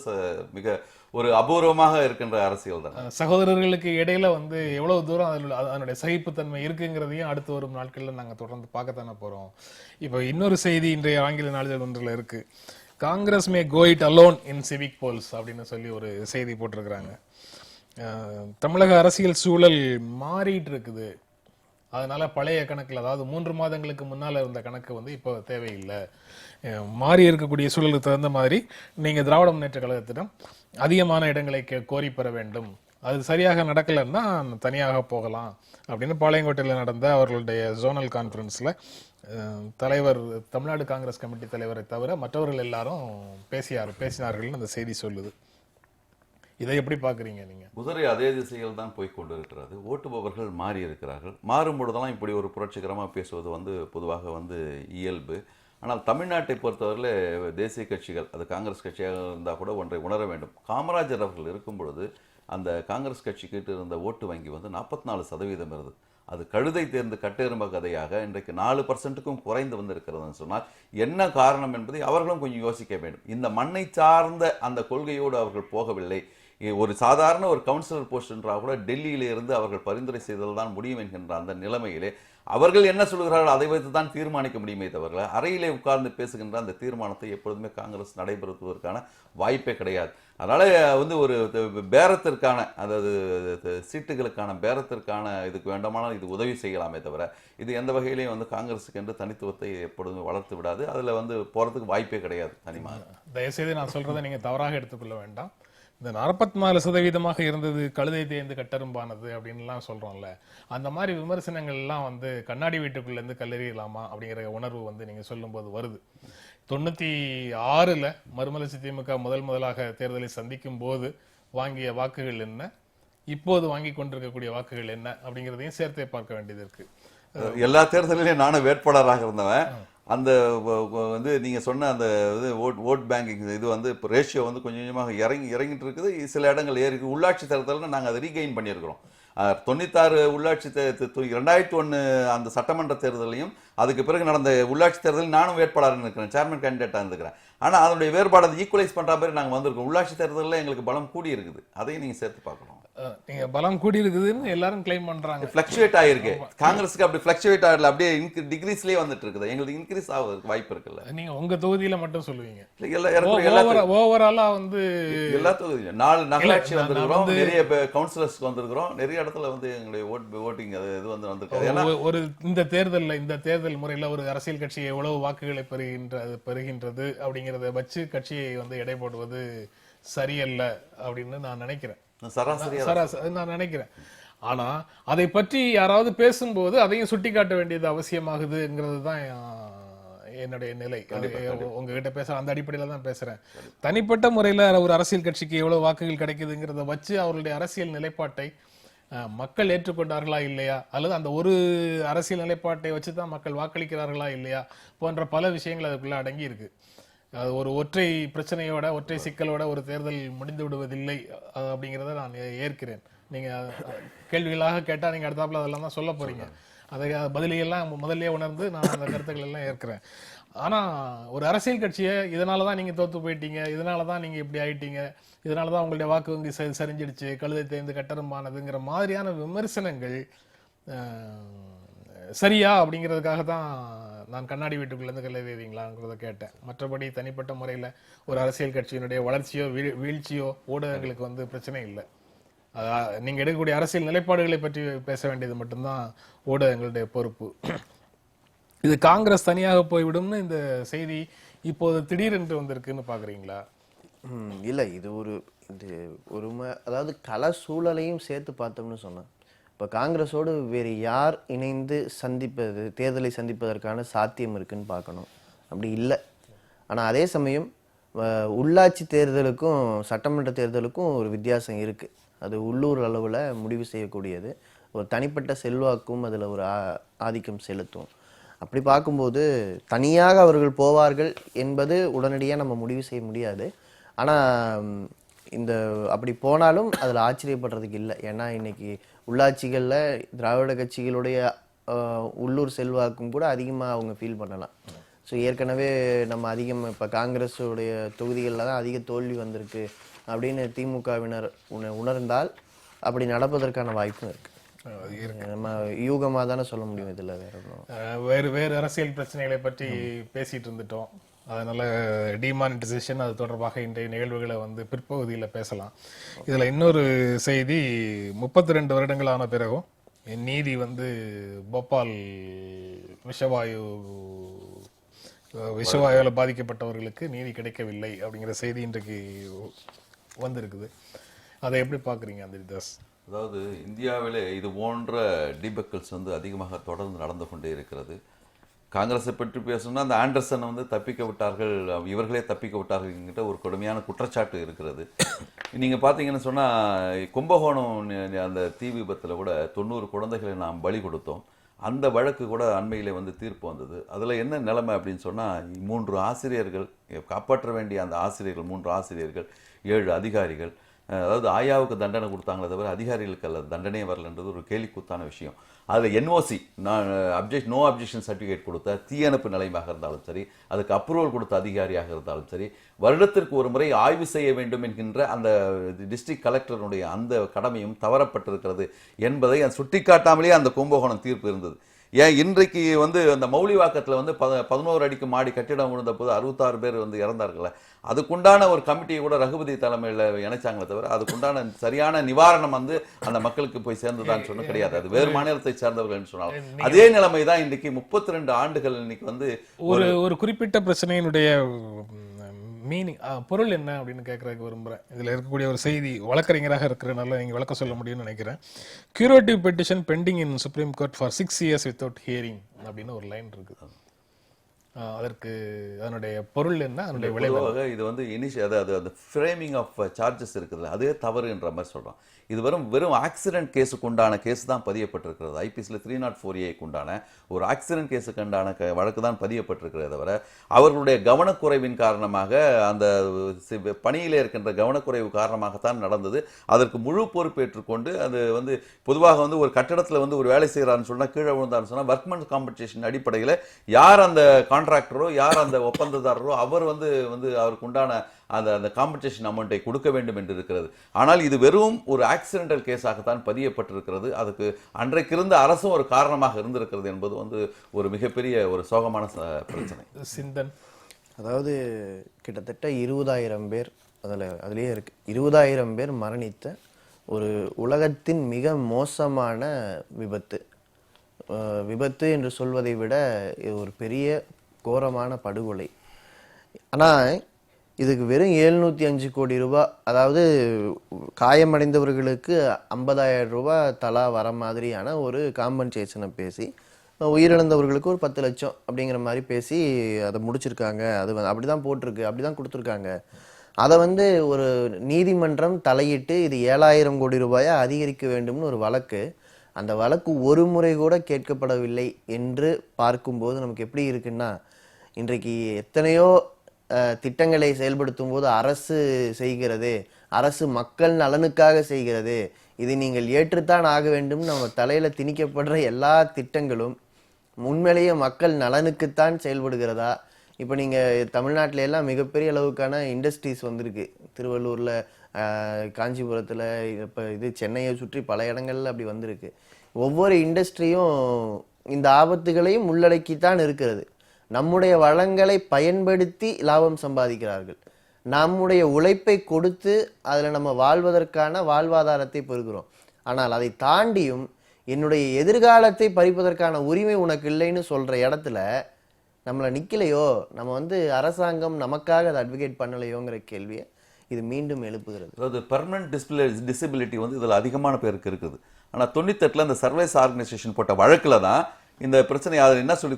மிக ஒரு அபூர்வமாக இருக்கின்ற அரசியல் தான். சகோதரர்களுக்கு இடையில வந்து எவ்வளவு தூரம் அதனுடைய சகிப்புத்தன்மை இருக்குங்கிறதையும் அடுத்து வரும் நாட்களில் நாங்கள் தொடர்ந்து பார்க்கத்தானே போகிறோம். இப்போ இன்னொரு செய்தி இன்றைய ஆங்கில நாளிதழ் ஒன்றில் இருக்கு. Congress may go it alone in civic polls அப்படின்னு சொல்லி ஒரு செய்தி போட்டிருக்கிறாங்க. தமிழக அரசியல் சூழல் மாறிட்டு இருக்குது, அதனால பழைய கணக்கில், அதாவது 3 மாதங்களுக்கு முன்னால் இருந்த கணக்கு வந்து இப்போ தேவையில்லை, மாறி இருக்கக்கூடிய சூழலுக்கு தகுந்த மாதிரி நீங்கள் திராவிட முன்னேற்ற கழகத்திடம் அதிகமான இடங்களை கோரி பெற வேண்டும், அது சரியாக நடக்கலைன்னா தனியாக போகலாம் அப்படின்னு பாளையங்கோட்டையில் நடந்த அவர்களுடைய ஜோனல் கான்ஃபரன்ஸில் தலைவர், தமிழ்நாடு காங்கிரஸ் கமிட்டி தலைவரை தவிர மற்றவர்கள் எல்லாரும் பேசினார்கள் அந்த செய்தி சொல்லுது. இதை எப்படி பார்க்குறீங்க நீங்கள்? குதிரை அதே திசையில் தான் போய் கொண்டு இருக்கிறது. ஓட்டுபவர்கள் மாறி இருக்கிறார்கள். மாறும்பொழுதெல்லாம் இப்படி ஒரு புரட்சிகரமாக பேசுவது வந்து பொதுவாக வந்து இயல்பு. ஆனால் தமிழ்நாட்டை பொறுத்தவரையில் தேசிய கட்சிகள், அது காங்கிரஸ் கட்சியாக இருந்தால் கூட ஒன்றை உணர வேண்டும். காமராஜர் அவர்கள் இருக்கும் பொழுது அந்த காங்கிரஸ் கட்சிக்கிட்டு இருந்த ஓட்டு வங்கி வந்து 44% இருந்தது. அது கழுதை தேர்ந்து கட்டெரும்ப கதையாக இன்றைக்கு 4%க்கும் குறைந்து வந்திருக்கிறதுன்னு சொன்னால் என்ன காரணம் என்பதை அவர்களும் கொஞ்சம் யோசிக்க வேண்டும். இந்த மண்ணை சார்ந்த அந்த கொள்கையோடு அவர்கள் போகவில்லை. ஒரு சாதாரண ஒரு கவுன்சிலர் போஸ்ட் என்றால் கூட டெல்லியிலிருந்து அவர்கள் பரிந்துரை செய்தல் தான் முடியும் என்கின்ற அந்த நிலைமையிலே அவர்கள் என்ன சொல்கிறார்கள் அதை வைத்து தான் தீர்மானிக்க முடியுமே தவிர அறையிலே உட்கார்ந்து பேசுகின்ற அந்த தீர்மானத்தை எப்பொழுதுமே காங்கிரஸ் நடைபெறுவதற்கான வாய்ப்பே கிடையாது. அதனால வந்து ஒரு பேரத்திற்கான, அதாவது சீட்டுகளுக்கான பேரத்திற்கான இதுக்கு வேண்டுமானால் இது உதவி செய்யலாமே தவிர இது எந்த வகையிலையும் வந்து காங்கிரஸுக்கு என்று தனித்துவத்தை எப்பொழுதுமே வளர்த்து விடாது. அதில் வந்து போகிறதுக்கு வாய்ப்பே கிடையாது. தனிமாக தயவுசெய்து நான் சொல்றதை நீங்க தவறாக எடுத்துக்கொள்ள வேண்டாம். இந்த 44% இருந்தது கழுதை தேர்ந்து கட்டரும்பானது அப்படின்லாம் சொல்றோம்ல, அந்த மாதிரி விமர்சனங்கள் எல்லாம் வந்து கண்ணாடி வீட்டுக்குள்ள இருந்து கல்லெறியலாமா அப்படிங்கிற உணர்வு வந்து நீங்க சொல்லும் போது வருது. 96ல் மறுமலர்ச்சி திமுக முதலாக தேர்தலை சந்திக்கும் போது வாங்கிய வாக்குகள் என்ன, இப்போது வாங்கி கொண்டிருக்கக்கூடிய வாக்குகள் என்ன அப்படிங்கிறதையும் சேர்த்தே பார்க்க வேண்டியது இருக்கு. எல்லா தேர்தலிலையும் நானும் வேட்பாளராக இருந்தவன். அந்த வந்து நீங்கள் சொன்ன அந்த இது ஓட் பேங்கிங் இது வந்து இப்போ ரேஷியோ வந்து கொஞ்சம் கொஞ்சமாக இறங்கிட்டு இருக்குது. சில இடங்கள் ஏறி உள்ளாட்சி தேர்தலில் நாங்கள் அதை ரீகெயின் பண்ணியிருக்கிறோம். 96 உள்ளாட்சி 2001 அந்த சட்டமன்ற தேர்தலையும் அதுக்கு பிறகு நடந்த உள்ளாட்சி தேர்தலில் நானும் வேட்பாளர் இருக்கிறேன், சேர்மன் கேண்டிடேட்டாக இருந்துக்கிறேன். ஆனால் அதனுடைய வேறுபாடு அதை ஈக்குவலைஸ் பண்ணுற மாதிரி நாங்கள் வந்திருக்கோம். உள்ளாட்சி தேர்தலில் எங்களுக்கு பலம் கூடி இருக்குது, அதையும் நீங்கள் சேர்த்து பார்க்கணும். நீங்க பலம் கூடி இருக்குதுன்னு எல்லாரும் கிளைம் பண்றாங்க. ஃபிளக்சுவேட் ஆயிருக்கு. காங்கிரஸுக்கு அப்படி ஃபிளக்சுவேட் ஆகல, அப்படியே டிகிரீஸ்லயே வந்துட்டு இருக்குது. எங்களுக்கு இன்க்ரீஸ் ஆகிறதுக்கு வாய்ப்பு இருக்குல்ல. நீங்க உங்க தொகுதியில மட்டும் சொல்லுவீங்க, ஓவராலா வந்து எல்லா தொகுதியிலும் 4 நகராட்சி வந்திருக்கிறோம், நிறைய கவுன்சிலர்ஸ்க்கு வந்திருக்கிறோம், நிறைய இடத்துல வந்து எங்களுடைய ஓட்டிங் இது வந்து வந்திருக்காது. ஒரு இந்த தேர்தல் முறையில ஒரு அரசியல் கட்சி எவ்வளவு வாக்குகளை பெறுகின்றது அப்படிங்கறத வச்சு கட்சியை வந்து எடை போடுவது சரியல்ல அப்படின்னு நான் நினைக்கிறேன். நான் நினைக்கிறேன். ஆனா அதை பற்றி யாராவது பேசும்போது அதையும் சுட்டி காட்ட வேண்டியது அவசியமாகுதுங்கிறது தான் என்னுடைய நிலை. உங்ககிட்ட பேச அந்த அடிப்படையில தான் பேசுறேன். தனிப்பட்ட முறையில ஒரு அரசியல் கட்சிக்கு எவ்வளவு வாக்குகள் கிடைக்குதுங்கிறத வச்சு அவருடைய அரசியல் நிலைப்பாட்டை மக்கள் ஏற்றுக்கொண்டார்களா இல்லையா, அல்லது அந்த ஒரு அரசியல் நிலைப்பாட்டை வச்சுதான் மக்கள் வாக்களிக்கிறார்களா இல்லையா போன்ற பல விஷயங்கள் அதுக்குள்ள அடங்கி இருக்கு. ஒரு ஒற்றை பிரச்சனையோட, ஒற்றை சிக்கலோட ஒரு தேர்தல் முடிந்து விடுவதில்லை அப்படிங்கிறத நான் ஏற்கிறேன். நீங்க கேள்விகளாக கேட்டா நீங்க அடுத்தாப்புல அதெல்லாம் தான் சொல்ல போறீங்க. அதை பதிலையெல்லாம் முதல்ல உணர்ந்து நான் அந்த கருத்துக்கள் எல்லாம் ஏற்கிறேன். ஆனா ஒரு அரசியல் கட்சியை இதனாலதான் நீங்க தோத்து போயிட்டீங்க, இதனாலதான் நீங்க இப்படி ஆயிட்டீங்க, இதனாலதான் உங்களுடைய வாக்கு வங்கி சரிஞ்சிடுச்சு, கழுதை தேர்ந்து கட்டரும்பானதுங்கிற மாதிரியான விமர்சனங்கள் சரியா அப்படிங்கிறதுக்காக தான் நான் கண்ணாடி வீட்டுக்குள்ளேருந்து கல்லெறிவீங்களாங்கிறத கேட்டேன். மற்றபடி தனிப்பட்ட முறையில் ஒரு அரசியல் கட்சியினுடைய வளர்ச்சியோ வீழ்ச்சியோ ஊடகங்களுக்கு வந்து பிரச்சனை இல்லை. நீங்க எடுக்கக்கூடிய அரசியல் நிலைப்பாடுகளை பற்றி பேச வேண்டியது மட்டும்தான் ஊடகங்களுடைய பொறுப்பு. இது காங்கிரஸ் தனியாக போய்விடும்னு இந்த செய்தி இப்போது திடீரென்று வந்திருக்குன்னு பாக்குறீங்களா? இல்லை, இது அதாவது கள சூழலையும் சேர்த்து பார்த்தோம்னு சொன்னேன். இப்போ காங்கிரஸோடு வேறு யார் இணைந்து தேர்தலை சந்திப்பதற்கான சாத்தியம் இருக்குன்னு பார்க்கணும். அப்படி இல்லை. ஆனால் அதே சமயம் உள்ளாட்சி தேர்தலுக்கும் சட்டமன்ற தேர்தலுக்கும் ஒரு வித்தியாசம் இருக்குது. அது உள்ளூர் அளவில் முடிவு செய்யக்கூடியது. ஒரு தனிப்பட்ட செல்வாக்கும் அதில் ஒரு ஆதிக்கம் செலுத்தும். அப்படி பார்க்கும்போது தனியாக அவர்கள் போவார்கள் என்பது உடனடியாக நம்ம முடிவு செய்ய முடியாது. ஆனால் அப்படி போனாலும் அதில் ஆச்சரியப்படுறதுக்கு இல்லை. ஏன்னா இன்னைக்கு உள்ளாட்சிகளில் திராவிட கட்சிகளுடைய உள்ளூர் செல்வாக்கும் கூட அதிகமாக அவங்க ஃபீல் பண்ணலாம். ஸோ ஏற்கனவே நம்ம இப்போ காங்கிரஸுடைய தொகுதிகளில் தான் அதிக தோல்வி வந்திருக்கு அப்படின்னு திமுகவினர் உணர்ந்தால் அப்படி நடப்பதற்கான வாய்ப்பும் இருக்கு. நம்ம யூகமாக தானே சொல்ல முடியும். இதில் வேறு அரசியல் பிரச்சனைகளை பற்றி பேசிட்டு இருந்துட்டோம். அதனால டிமானிட்டைசேஷன் அது தொடர்பாக இன்றைய நிகழ்வுகளை வந்து பிற்பகுதியில் பேசலாம். இதில் இன்னொரு செய்தி, 32 வருடங்களான பிறகும் நீதி வந்து போபால் விஷவாயுவில் பாதிக்கப்பட்டவர்களுக்கு நீதி கிடைக்கவில்லை அப்படிங்கிற செய்தி இன்றைக்கு வந்திருக்குது. அதை எப்படி பார்க்குறீங்க அந்திரிதாஸ்? அதாவது இந்தியாவிலே இது போன்ற டிபக்கல்ஸ் வந்து அதிகமாக தொடர்ந்து நடந்து கொண்டே இருக்கிறது. காங்கிரஸை பற்றி பேசணும்னா அந்த ஆண்டர்சனை வந்து தப்பிக்க விட்டார்கள், இவர்களே தப்பிக்க விட்டார்கள் என்கிட்ட ஒரு கொடுமையான குற்றச்சாட்டு இருக்கிறது. நீங்கள் பார்த்தீங்கன்னு சொன்னால் கும்பகோணம் அந்த தீ விபத்தில் கூட 90 குழந்தைகளை நாம் பலி கொடுத்தோம். அந்த வழக்கு கூட அண்மையிலே வந்து தீர்ப்பு வந்தது. அதில் என்ன நிலைமை அப்படின்னு சொன்னால் 3 ஆசிரியர்கள், காப்பாற்ற வேண்டிய அந்த ஆசிரியர்கள் 3 ஆசிரியர்கள், 7 அதிகாரிகள், அதாவது ஆயாவுக்கு தண்டனை கொடுத்தாங்களே தவிர அதிகாரிகளுக்கு அல்ல தண்டனையே வரலன்றது ஒரு கேலிக்கூத்தான விஷயம். அதில் என்ஓசி நோ அப்ஜெக்ஷன் சர்டிஃபிகேட் கொடுத்த தீயணைப்பு நிலையமாக இருந்தாலும் சரி, அதுக்கு அப்ரூவல் கொடுத்த அதிகாரியாக இருந்தாலும் சரி, வருடத்திற்கு ஒரு முறை ஆய்வு செய்ய வேண்டும் என்கின்ற அந்த டிஸ்ட்ரிக்ட் கலெக்டருடைய அந்த கடமையும் தவறப்பட்டிருக்கிறது என்பதை சுட்டிக்காட்டாமலேயே அந்த கும்பகோணம் தீர்ப்பு இருந்தது. ஏன் இன்றைக்கு வந்து அந்த மௌலிவாக்கத்தில் வந்து 11 அடிக்கு மாடி கட்டிடம் விழுந்த போது 66 பேர் வந்து இறந்தார்கள, அதுக்குண்டான ஒரு கமிட்டியை கூட ரகுபதி தலைமையில் இணைச்சாங்களே தவிர அதுக்குண்டான சரியான நிவாரணம் வந்து அந்த மக்களுக்கு போய் சேர்ந்துதான் சொன்ன கிடையாது. அது வேறு மாநிலத்தை சேர்ந்தவர்கள் சொன்னாலும் அதே நிலைமை தான் இன்றைக்கு 32 ஆண்டுகள் இன்னைக்கு வந்து ஒரு குறிப்பிட்ட பிரச்சனையினுடைய மீனிங் பொருள் என்ன அப்படின்னு கேட்கறதுக்கு விரும்புகிறேன். இதில் இருக்கக்கூடிய ஒரு செய்தி, வழக்கறிஞராக இருக்கிறனால நீங்கள் விளக்க சொல்ல முடியும்னு நினைக்கிறேன். Curative petition bending in supreme court for 6 years without hearing அப்படின்னு ஒரு லைன் இருக்குது. அதற்கு அதனுடைய பொருள் என்ன, அதனுடைய விளைவாக இது வந்து அதாவது ஃப்ரேமிங் ஆஃப் சார்ஜஸ் இருக்குதுல்ல, அதே தவறுன்ற மாதிரி சொல்கிறோம். இது வெறும் ஆக்சிடென்ட் கேஸுக்கு உண்டான கேஸ் தான் பதியப்பட்டிருக்கிறது. ஐபிஎஸ்ல 304A உண்டான ஒரு ஆக்சிடென்ட் கேஸுக்கு உண்டான வழக்கு தான் பதியப்பட்டிருக்கிறத தவிர அவர்களுடைய கவனக்குறைவின் காரணமாக, அந்த பணியிலே இருக்கின்ற கவனக்குறைவு காரணமாகத்தான் நடந்தது. அதற்கு முழு பொறுப்பேற்றுக்கொண்டு அது வந்து பொதுவாக வந்து ஒரு கட்டடத்தில் வந்து ஒரு வேலை செய்கிறான்னு சொன்னால், கீழே விழுந்தான்னு சொன்னால் ஒர்க்மென்ஸ் காம்பன்சேஷன் அடிப்படையில் யார் அந்த கான்ட்ராக்டரோ யார் அந்த ஒப்பந்ததாரரோ அவர் வந்து அவருக்கு உண்டான அந்த காம்பன்சேஷன் அமௌண்ட்டை கொடுக்க வேண்டும் என்று இருக்கிறது. ஆனால் இது வெறும் ஒரு ஆக்சிடென்டல் கேஸாகத்தான் பதியப்பட்டிருக்கிறது. அதுக்கு அன்றைக்கு இருந்த அரசும் ஒரு காரணமாக இருந்திருக்கிறது என்பது வந்து ஒரு மிகப்பெரிய ஒரு சோகமான பிரச்சனை. சிந்தன், அதாவது கிட்டத்தட்ட 20,000 பேர் அதுலேயே இருக்கு, 20,000 பேர் மரணித்த ஒரு உலகத்தின் மிக மோசமான விபத்து என்று சொல்வதை விட ஒரு பெரிய கோரமான படுகொலை. ஆனால் இதுக்கு வெறும் 705 கோடி ரூபாய், அதாவது காயமடைந்தவர்களுக்கு 50,000 ரூபாய் தலா வர மாதிரியான ஒரு காம்பன்சேஷனை பேசி, உயிரிழந்தவர்களுக்கு ஒரு 10 லட்சம் அப்படிங்கிற மாதிரி பேசி அதை முடிச்சிருக்காங்க. அது அப்படிதான் போட்டிருக்கு, அப்படிதான் கொடுத்துருக்காங்க. அதை வந்து ஒரு நீதிமன்றம் தலையிட்டு இது 7,000 கோடி ரூபாயை அதிகரிக்க வேண்டும்னு ஒரு வழக்கு, அந்த வழக்கு ஒரு முறை கூட கேட்கப்படவில்லை என்று பார்க்கும்போது நமக்கு எப்படி இருக்குன்னா, இன்றைக்கு எத்தனையோ திட்டங்களை செயல்படுத்தும் போது அரசு செய்கிறது, அரசு மக்கள் நலனுக்காக செய்கிறது, இதை நீங்கள் ஏற்றுத்தான் ஆக வேண்டும், நம்ம தலையில திணிக்கப்படுற எல்லா திட்டங்களும் உண்மையிலேயே மக்கள் நலனுக்குத்தான் செயல்படுகிறதா? இப்போ நீங்க தமிழ்நாட்டில எல்லாம் மிகப்பெரிய அளவுக்கான இண்டஸ்ட்ரீஸ் வந்திருக்கு. திருவள்ளூர்ல, காஞ்சிபுரத்துல, இப்போ சென்னையை சுற்றி பல இடங்கள்ல அப்படி வந்திருக்கு. ஒவ்வொரு இண்டஸ்ட்ரியும் இந்த ஆபத்துகளையும் உள்ளடக்கித்தான் இருக்கிறது. நம்முடைய வளங்களை பயன்படுத்தி லாபம் சம்பாதிக்கிறார்கள். நம்முடைய உழைப்பை கொடுத்து அதில் நம்ம வாழ்வதற்கான வாழ்வாதாரத்தை பெறுகிறோம். ஆனால் அதை தாண்டியும் என்னுடைய எதிர்காலத்தை பறிப்பதற்கான உரிமை உனக்கு இல்லைன்னு சொல்ற இடத்துல நம்மளை நிக்கலையோ, நம்ம அரசாங்கம் நமக்காக அதை அட்வொகேட் பண்ணலையோங்கிற கேள்வியை இது மீண்டும் எழுப்புகிறது. அதாவது பெர்மனன்ட் டிசபிலிட்டி இதில் அதிகமான பேருக்கு இருக்குது. ஆனால் 98 இந்த சர்வீஸ் ஆர்கனைசேஷன் போட்ட வழக்கில் தான் இந்த பிரச்சனை அதில் என்ன சொல்லி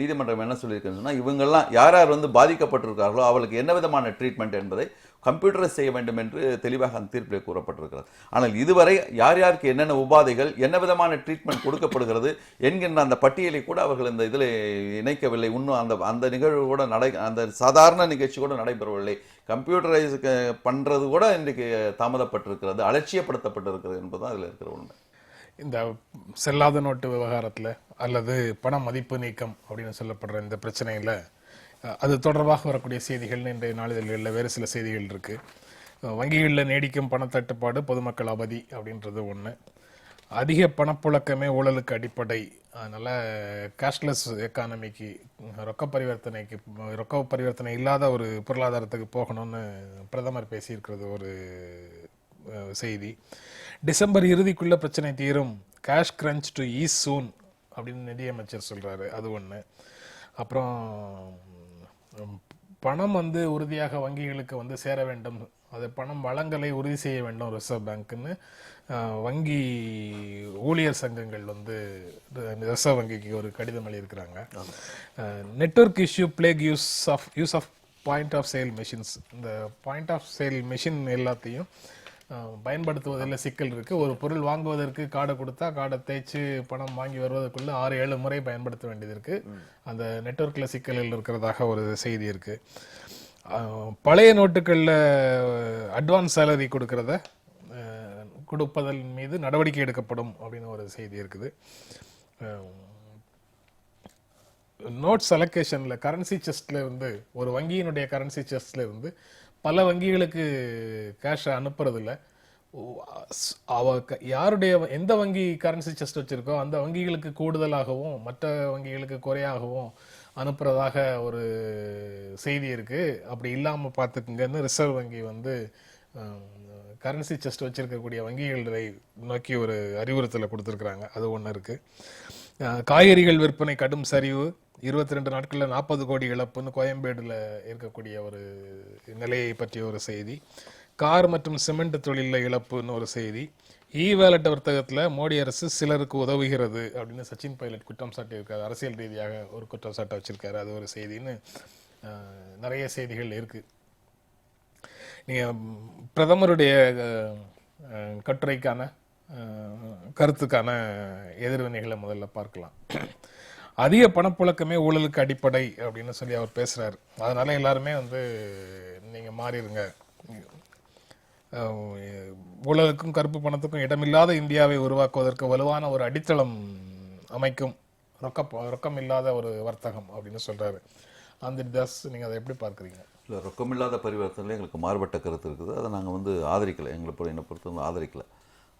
நீதிமன்றம் என்ன சொல்லியிருக்குன்னா, இவங்கெல்லாம் யார் யார் பாதிக்கப்பட்டிருக்கார்களோ அவளுக்கு என்ன விதமான ட்ரீட்மெண்ட் என்பதை கம்ப்யூட்டரைஸ் செய்ய வேண்டும் என்று தெளிவாக அந்த தீர்ப்பிலே கூறப்பட்டிருக்கிறது. ஆனால் இதுவரை யார் யாருக்கு என்னென்ன உபாதைகள் என்ன விதமான ட்ரீட்மெண்ட் கொடுக்கப்படுகிறது என்கின்ற அந்த பட்டியலை கூட அவர்கள் இந்த இதில் இணைக்கவில்லை. இன்னும் அந்த நிகழ்வு கூட அந்த சாதாரண நிகழ்ச்சி கூட நடைபெறவில்லை. கம்ப்யூட்டரைஸ் பண்ணுறது கூட இன்றைக்கு தாமதப்பட்டிருக்கிறது, அலட்சியப்படுத்தப்பட்டிருக்கிறது என்பதுதான் அதில் இருக்கிற உண்மை. இந்த செல்லாத நோட்டு விவகாரத்தில் அல்லது பண மதிப்பு நீக்கம் அப்படின்னு சொல்லப்படுற இந்த பிரச்சனையில் அது தொடர்பாக வரக்கூடிய செய்திகள் இன்றைய நாளிதழ்களில் வேறு சில செய்திகள் இருக்கு. வங்கிகளில் நீடிக்கும் பணத்தட்டுப்பாடு, பொதுமக்கள் அவதி அப்படின்றது ஒன்று. அதிக பணப்புழக்கமே ஊழலுக்கு அடிப்படை, அதனால கேஷ்லெஸ் எக்கானமிக்கு, ரொக்க பரிவர்த்தனை இல்லாத ஒரு பொருளாதாரத்துக்கு போகணும்னு பிரதமர் பேசியிருக்கிறது ஒரு செய்தி. டிசம்பர் இறுதிக்குள்ள பிரச்சனை தீரும், கேஷ் கிரன்ச் டு ஈஸ் சூன் அப்படின்னு நிதியமைச்சர் சொல்றாரு, அது ஒன்று. அப்புறம் பணம் உறுதியாக வங்கிகளுக்கு சேர வேண்டும், அது பணம் வளங்களை உறுதி செய்ய வேண்டும் ரிசர்வ் பேங்க்னு வங்கி ஊழியர் சங்கங்கள் ரிசர்வ் வங்கிக்கு ஒரு கடிதம் எழுதியிருக்கிறாங்க. Network issue plague use of point of sale machines. இந்த பாயிண்ட் ஆஃப் சேல் மெஷின் எல்லாத்தையும் பயன்படுத்துவதில் சிக்கல் இருக்கு. ஒரு பொருள் வாங்குவதற்கு கார்டை கொடுத்தா கார்டை தேய்ச்சி பணம் வாங்கி வருவதற்குள்ள 6-7 முறை பயன்படுத்த வேண்டியது இருக்கு. அந்த நெட்வொர்க்ல சிக்கல்கள் இருக்கிறதாக ஒரு செய்தி இருக்கு. பழைய நோட்டுகளில் அட்வான்ஸ் சேலரி கொடுப்பதன் மீது நடவடிக்கை எடுக்கப்படும் அப்படின்னு ஒரு செய்தி இருக்குது. நோட்ஸ் அலோகேஷன்ல கரன்சி செஸ்ட்ல ஒரு வங்கியினுடைய கரன்சி செஸ்ட்ல பல வங்கிகளுக்கு கேஷ் அனுப்புறது இல்லை. யாருடைய எந்த வங்கி கரன்சி செஸ்ட் வச்சிருக்கோ அந்த வங்கிகளுக்கு கூடுதலாகவும் மற்ற வங்கிகளுக்கு குறையாகவும் அனுப்புறதாக ஒரு செய்தி இருக்கு. அப்படி இல்லாம பார்த்துக்குங்கன்னு ரிசர்வ் வங்கி கரன்சி செஸ்ட் வச்சிருக்கக்கூடிய வங்கிகளை நோக்கி ஒரு அறிவுறுத்தலை கொடுத்துருக்குறாங்க. அது ஒன்று இருக்கு. காய்கறிகள் விற்பனை கடும் சரிவு, 22 நாட்களில் 40 கோடி இழப்புன்னு கோயம்பேடுல இருக்கக்கூடிய ஒரு நிலையை பற்றிய ஒரு செய்தி. கார் மற்றும் சிமெண்ட் தொழிலில் இழப்புன்னு ஒரு செய்தி. வேலட் வர்த்தகத்தில் மோடி அரசு சிலருக்கு உதவுகிறது அப்படின்னு சச்சின் பைலட் குற்றம் சாட்டியிருக்காரு, அரசியல் ரீதியாக ஒரு குற்றம் சாட்ட வச்சிருக்காரு, அது ஒரு செய்தின்னு நிறைய செய்திகள் இருக்கு. நீங்க பிரதமருடைய கட்டுரைக்கான கருத்துக்கான எதிர்வினைகளை முதல்ல பார்க்கலாம். அதிக பணப்புழக்கமே ஊழலுக்கு அடிப்படை அப்படின்னு சொல்லி அவர் பேசுறாரு. அதனால எல்லாருமே நீங்க மாறிடுங்க, ஊழலுக்கும் கருப்பு பணத்துக்கும் இடமில்லாத இந்தியாவை உருவாக்குவதற்கு வலுவான ஒரு அடித்தளம் அமைக்கும் ரொக்கம் இல்லாத ஒரு வர்த்தகம் அப்படின்னு சொல்றாரு. அந்த தாஸ், நீங்க அதை எப்படி பார்க்குறீங்க? இல்லை, ரொக்கமில்லாத பரிவர்த்தனையில் எங்களுக்கு மாறுபட்ட கருத்து இருக்குது. அதை நாங்கள் ஆதரிக்கலை, என்னை பொறுத்து ஆதரிக்கலை.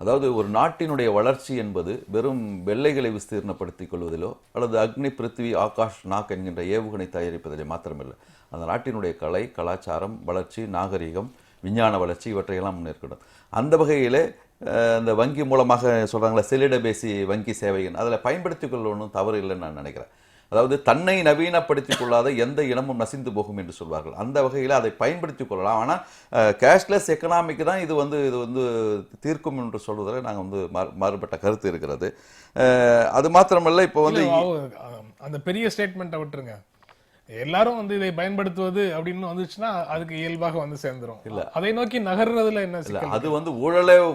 அதாவது ஒரு நாட்டினுடைய வளர்ச்சி என்பது வெறும் வெள்ளைகளை விஸ்தீர்ணப்படுத்திக் கொள்வதிலோ அல்லது அக்னி பிருத்திவி ஆகாஷ் நாக் என்கின்ற ஏவுகணை தயாரிப்பதிலே மாத்திரமில்லை. அந்த நாட்டினுடைய கலை, கலாச்சாரம், வளர்ச்சி, நாகரிகம், விஞ்ஞான வளர்ச்சி இவற்றையெல்லாம் முன்னேற்கணும். அந்த வகையிலே இந்த வங்கி மூலமாக சொல்கிறாங்களே செல்லிடபேசி வங்கி சேவைகள், அதில் பயன்படுத்திக் கொள்ள ஒன்றும் தவறு இல்லைன்னு நான் நினைக்கிறேன். அதாவது தன்னை நவீனப்படுத்திக் கொள்ளாத எந்த இனமும் நசிந்து போகும் என்று சொல்வார்கள். அந்த வகையில் அதை பயன்படுத்திக் கொள்ளலாம். ஆனால் கேஷ்லெஸ் எக்கனாமிக்கு தான் இது தீர்க்கும் என்று சொல்வதில் நாங்கள் மாறுபட்ட கருத்து இருக்கிறது. அது மாத்திரமல்ல, இப்போ அந்த பெரிய ஸ்டேட்மெண்ட்டை விட்டுருங்க, எல்லாரும் இதை பயன்படுத்துவது அப்படின்னு வந்துச்சுன்னா அதுக்கு இயல்பாக சேர்ந்துரும். இல்ல, அதை நோக்கி நகர்றதுல என்ன சிக்கல்? அது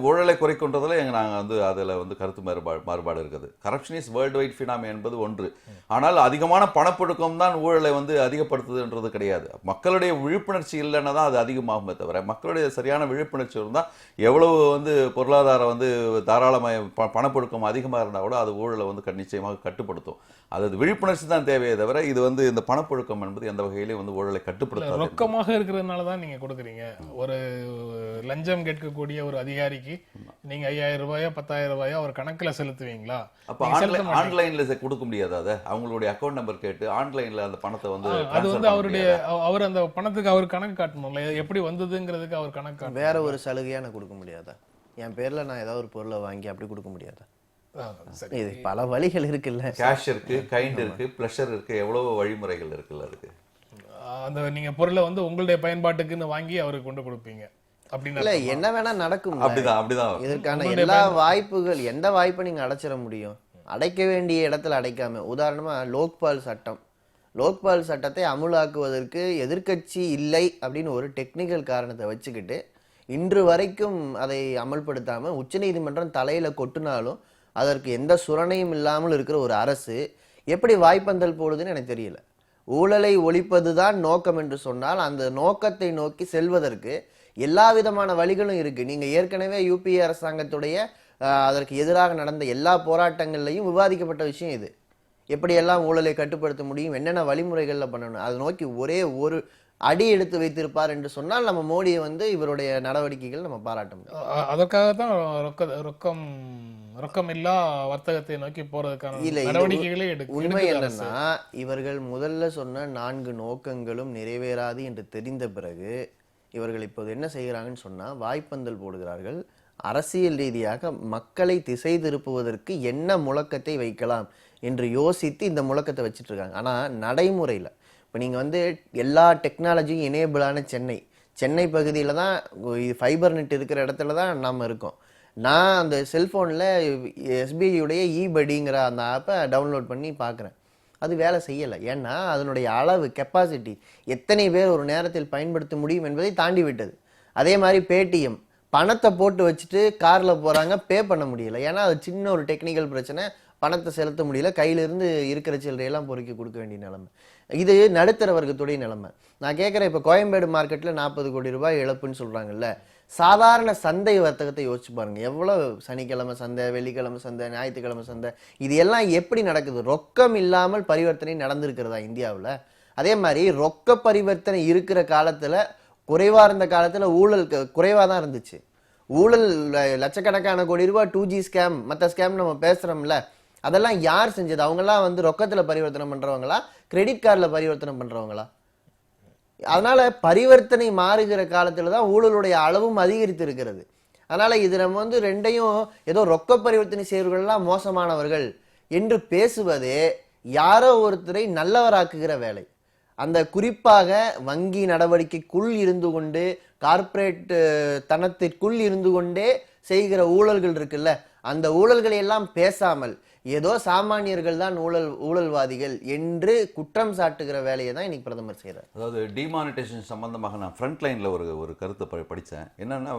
ஊழலை குறைக்கின்றதுல நாங்க அதுல கருத்து மாறுபாடு இருக்குது. Corruption is world wide phenomena என்பது ஒன்று. ஆனால் அதிகமான பணப்புழக்கம் தான் ஊழலை அதிகப்படுத்துதுன்றது கிடையாது. மக்களுடைய விழிப்புணர்ச்சி இல்லைன்னா தான் அது அதிகமாகுமே தவிர, மக்களுடைய சரியான விழிப்புணர்ச்சி இருந்தால் எவ்வளவு பொருளாதாரம் தாராளமாக பணப்புழக்கம் அதிகமாக இருந்தால் கூட அது ஊழலை நிச்சயமாக கட்டுப்படுத்தும். அது விழிப்புணர்ச்சி தான் தேவையே தவிர இது இந்த பணப்புழக்கம் நல்லொழுக்கம் என்பது எந்த வகையிலே வந்து ஊழலை கட்டுப்படுத்தாது. ரொக்கமாக இருக்கிறதுனால தான் நீங்க கொடுக்குறீங்க. ஒரு லஞ்சம் கேட்கக்கூடிய ஒரு அதிகாரிக்கு நீங்க 5000 ரூபாயோ 10,000 ரூபாயோ அவர் கணக்குல செலுத்துவீங்களா? அப்ப ஆன்லைன்ல கொடுக்க முடியாது. அதை அவங்களுடைய அக்கௌண்ட் நம்பர் கேட்டு ஆன்லைன்ல அந்த பணத்தை வந்து அது வந்து அவருடைய அவர் அந்த பணத்துக்கு அவர் கணக்கு காட்டணும்ல, எப்படி வந்ததுங்கிறதுக்கு அவர் கணக்கு காட்டணும். வேற ஒரு சலுகையா நான் கொடுக்க முடியாதா? என் பேர்ல நான் ஏதாவது ஒரு பொருளை வாங்கி அப்படி கொடுக்க முடியாதா? இது பல வழிகள் இருக்குல்ல. கேஷ் இருக்கு, கைண்ட் இருக்கு, ப்ளஷர் இருக்கு, எவ்வளவு வழிமுறைகள் இருக்குல்ல அதுக்கு. அந்த நீங்க பொருளை வந்து உங்களுடைய பயன்பாட்டுக்குன்னு வாங்கி அவருக்கு கொண்டு கொடுப்பீங்க இல்ல, என்ன வேணா நடக்கும். அப்படிதான் இதற்கான எல்லா வாய்ப்புகள், எந்த வாய்ப்பை நீங்க அடைச்சிட முடியும்? அடைக்க வேண்டிய இடத்துல அடைக்காம, உதாரணமா லோக்பால் சட்டம், லோக்பால் சட்டத்தை அமுலாக்குவதற்கு எதிர்க்கட்சி இல்லை அப்படின்னு ஒரு டெக்னிக்கல் காரணத்தை வச்சுக்கிட்டு இன்று வரைக்கும் அதை அமல்படுத்தாம உச்சநீதிமன்றம் தலையில கொட்டினாலும் அதற்கு எந்த சுரணையும் இல்லாமல் இருக்கிற ஒரு அரசு எப்படி வாய்ப்பந்தல் போடுதுன்னு எனக்கு தெரியல. ஊழலை ஒழிப்பதுதான் நோக்கம் என்று சொன்னால் அந்த நோக்கத்தை நோக்கி செல்வதற்கு எல்லா விதமான வழிகளும் இருக்கு. நீங்க ஏற்கனவே யூபிஏ அரசாங்கத்துடைய அதற்கு எதிராக நடந்த எல்லா போராட்டங்கள்லையும் விவாதிக்கப்பட்ட விஷயம் இது. எப்படியெல்லாம் ஊழலை கட்டுப்படுத்த முடியும், என்னென்ன வழிமுறைகள்ல பண்ணணும், அதை நோக்கி ஒரே ஒரு அடி எடுத்து வைத்திருப்பார் என்று சொன்னால் நம்ம மோடியை வந்து இவருடைய நடவடிக்கைகள் நம்ம பாராட்ட முடியும். அதற்காகத்தான் ரொக்கம் இல்லா வர்த்தகத்தை நோக்கி போறதுக்கான நடவடிக்கைகளே எடுக்கும். உண்மை என்னன்னா, இவர்கள் முதல்ல சொன்ன 4 நோக்கங்களும் நிறைவேறாது என்று தெரிந்த பிறகு இவர்கள் இப்போது என்ன செய்கிறாங்கன்னு சொன்னா வாய்ப்பந்தல் போடுகிறார்கள். அரசியல் ரீதியாக மக்களை திசை திருப்புவதற்கு என்ன முழக்கத்தை வைக்கலாம் என்று யோசித்து இந்த முழக்கத்தை வச்சுட்டு இருக்காங்க. ஆனா நடைமுறையில இப்போ நீங்கள் வந்து எல்லா டெக்னாலஜியும் எனேபிளான சென்னை பகுதியில் தான் ஃபைபர் நெட் இருக்கிற இடத்துல தான் நம்ம இருக்கோம். நான் அந்த செல்ஃபோனில் எஸ்பிஐயுடைய இபடிங்கிற அந்த ஆப்பை டவுன்லோட் பண்ணி பார்க்குறேன். அது வேலை செய்யலை. ஏன்னா அதனுடைய அளவு, கெப்பாசிட்டி, எத்தனை பேர் ஒரு நேரத்தில் பயன்படுத்த முடியும் என்பதை தாண்டி விட்டது. அதே மாதிரி பேடிஎம் பணத்தை போட்டு வச்சுட்டு காரில் போகிறாங்க, பே பண்ண முடியல. ஏன்னா அது சின்ன ஒரு டெக்னிக்கல் பிரச்சனை, பணத்தை செலுத்த முடியல, கையிலிருந்து இருக்கிற சில்லறையெல்லாம் பொறுக்கி கொடுக்க வேண்டிய நிலைமை. இது நடுத்தர வர்க்கத்துடைய நிலைமை. நான் கேட்குறேன், இப்போ கோயம்பேடு மார்க்கெட்டில் 40 கோடி ரூபாய் இழப்புன்னு சொல்கிறாங்கல்ல, சாதாரண சந்தை வர்த்தகத்தை யோசிச்சு பாருங்க. எவ்வளோ சனிக்கிழமை சந்தை, வெள்ளிக்கிழமை சந்தை, ஞாயிற்றுக்கிழமை சந்தை, இது எல்லாம் எப்படி நடக்குது? ரொக்கம் இல்லாமல் பரிவர்த்தனை நடந்திருக்கிறதா இந்தியாவில்? அதே மாதிரி ரொக்க பரிவர்த்தனை இருக்கிற காலத்தில், குறைவாக இருந்த காலத்தில் ஊழல் குறைவாக தான் இருந்துச்சு. ஊழல் லட்சக்கணக்கான கோடி ரூபாய் 2G ஸ்கேம், மற்ற ஸ்கேம் நம்ம பேசுகிறோம்ல, அதெல்லாம் யார் செஞ்சது? அவங்கெல்லாம் வந்து ரொக்கத்தில் பரிவர்த்தனை பண்ணுறவங்களா, கிரெடிட் கார்டில் பரிவர்த்தனை பண்ணுறவங்களா? அதனால பரிவர்த்தனை மாறுகிற காலத்துல தான் ஊழலுடைய அளவும் அதிகரித்து இருக்கிறது. அதனால இது நம்ம வந்து ரெண்டையும் ஏதோ ரொக்க பரிவர்த்தனை செய்வர்கள்லாம் மோசமானவர்கள் என்று பேசுவதே யாரோ ஒருத்தரை நல்லவராக்குகிற வேலை. அந்த குறிப்பாக வங்கி நடவடிக்கைக்குள் இருந்து கொண்டு, கார்ப்பரேட் தனத்திற்குள் இருந்து கொண்டே செய்கிற ஊழல்கள் இருக்குல்ல, அந்த ஊழல்களை எல்லாம் பேசாமல் ஏதோ சாமானியர்கள் தான் ஊழல்வாதிகள் என்று குற்றம் சாட்டுகிற வேலையை தான் இன்னைக்கு பிரதமர் செய்கிறார். அதாவது டிமானிட்டைசேஷன் சம்பந்தமாக நான் ஃப்ரண்ட் லைன்ல ஒரு கருத்தை படித்தேன். என்னன்னா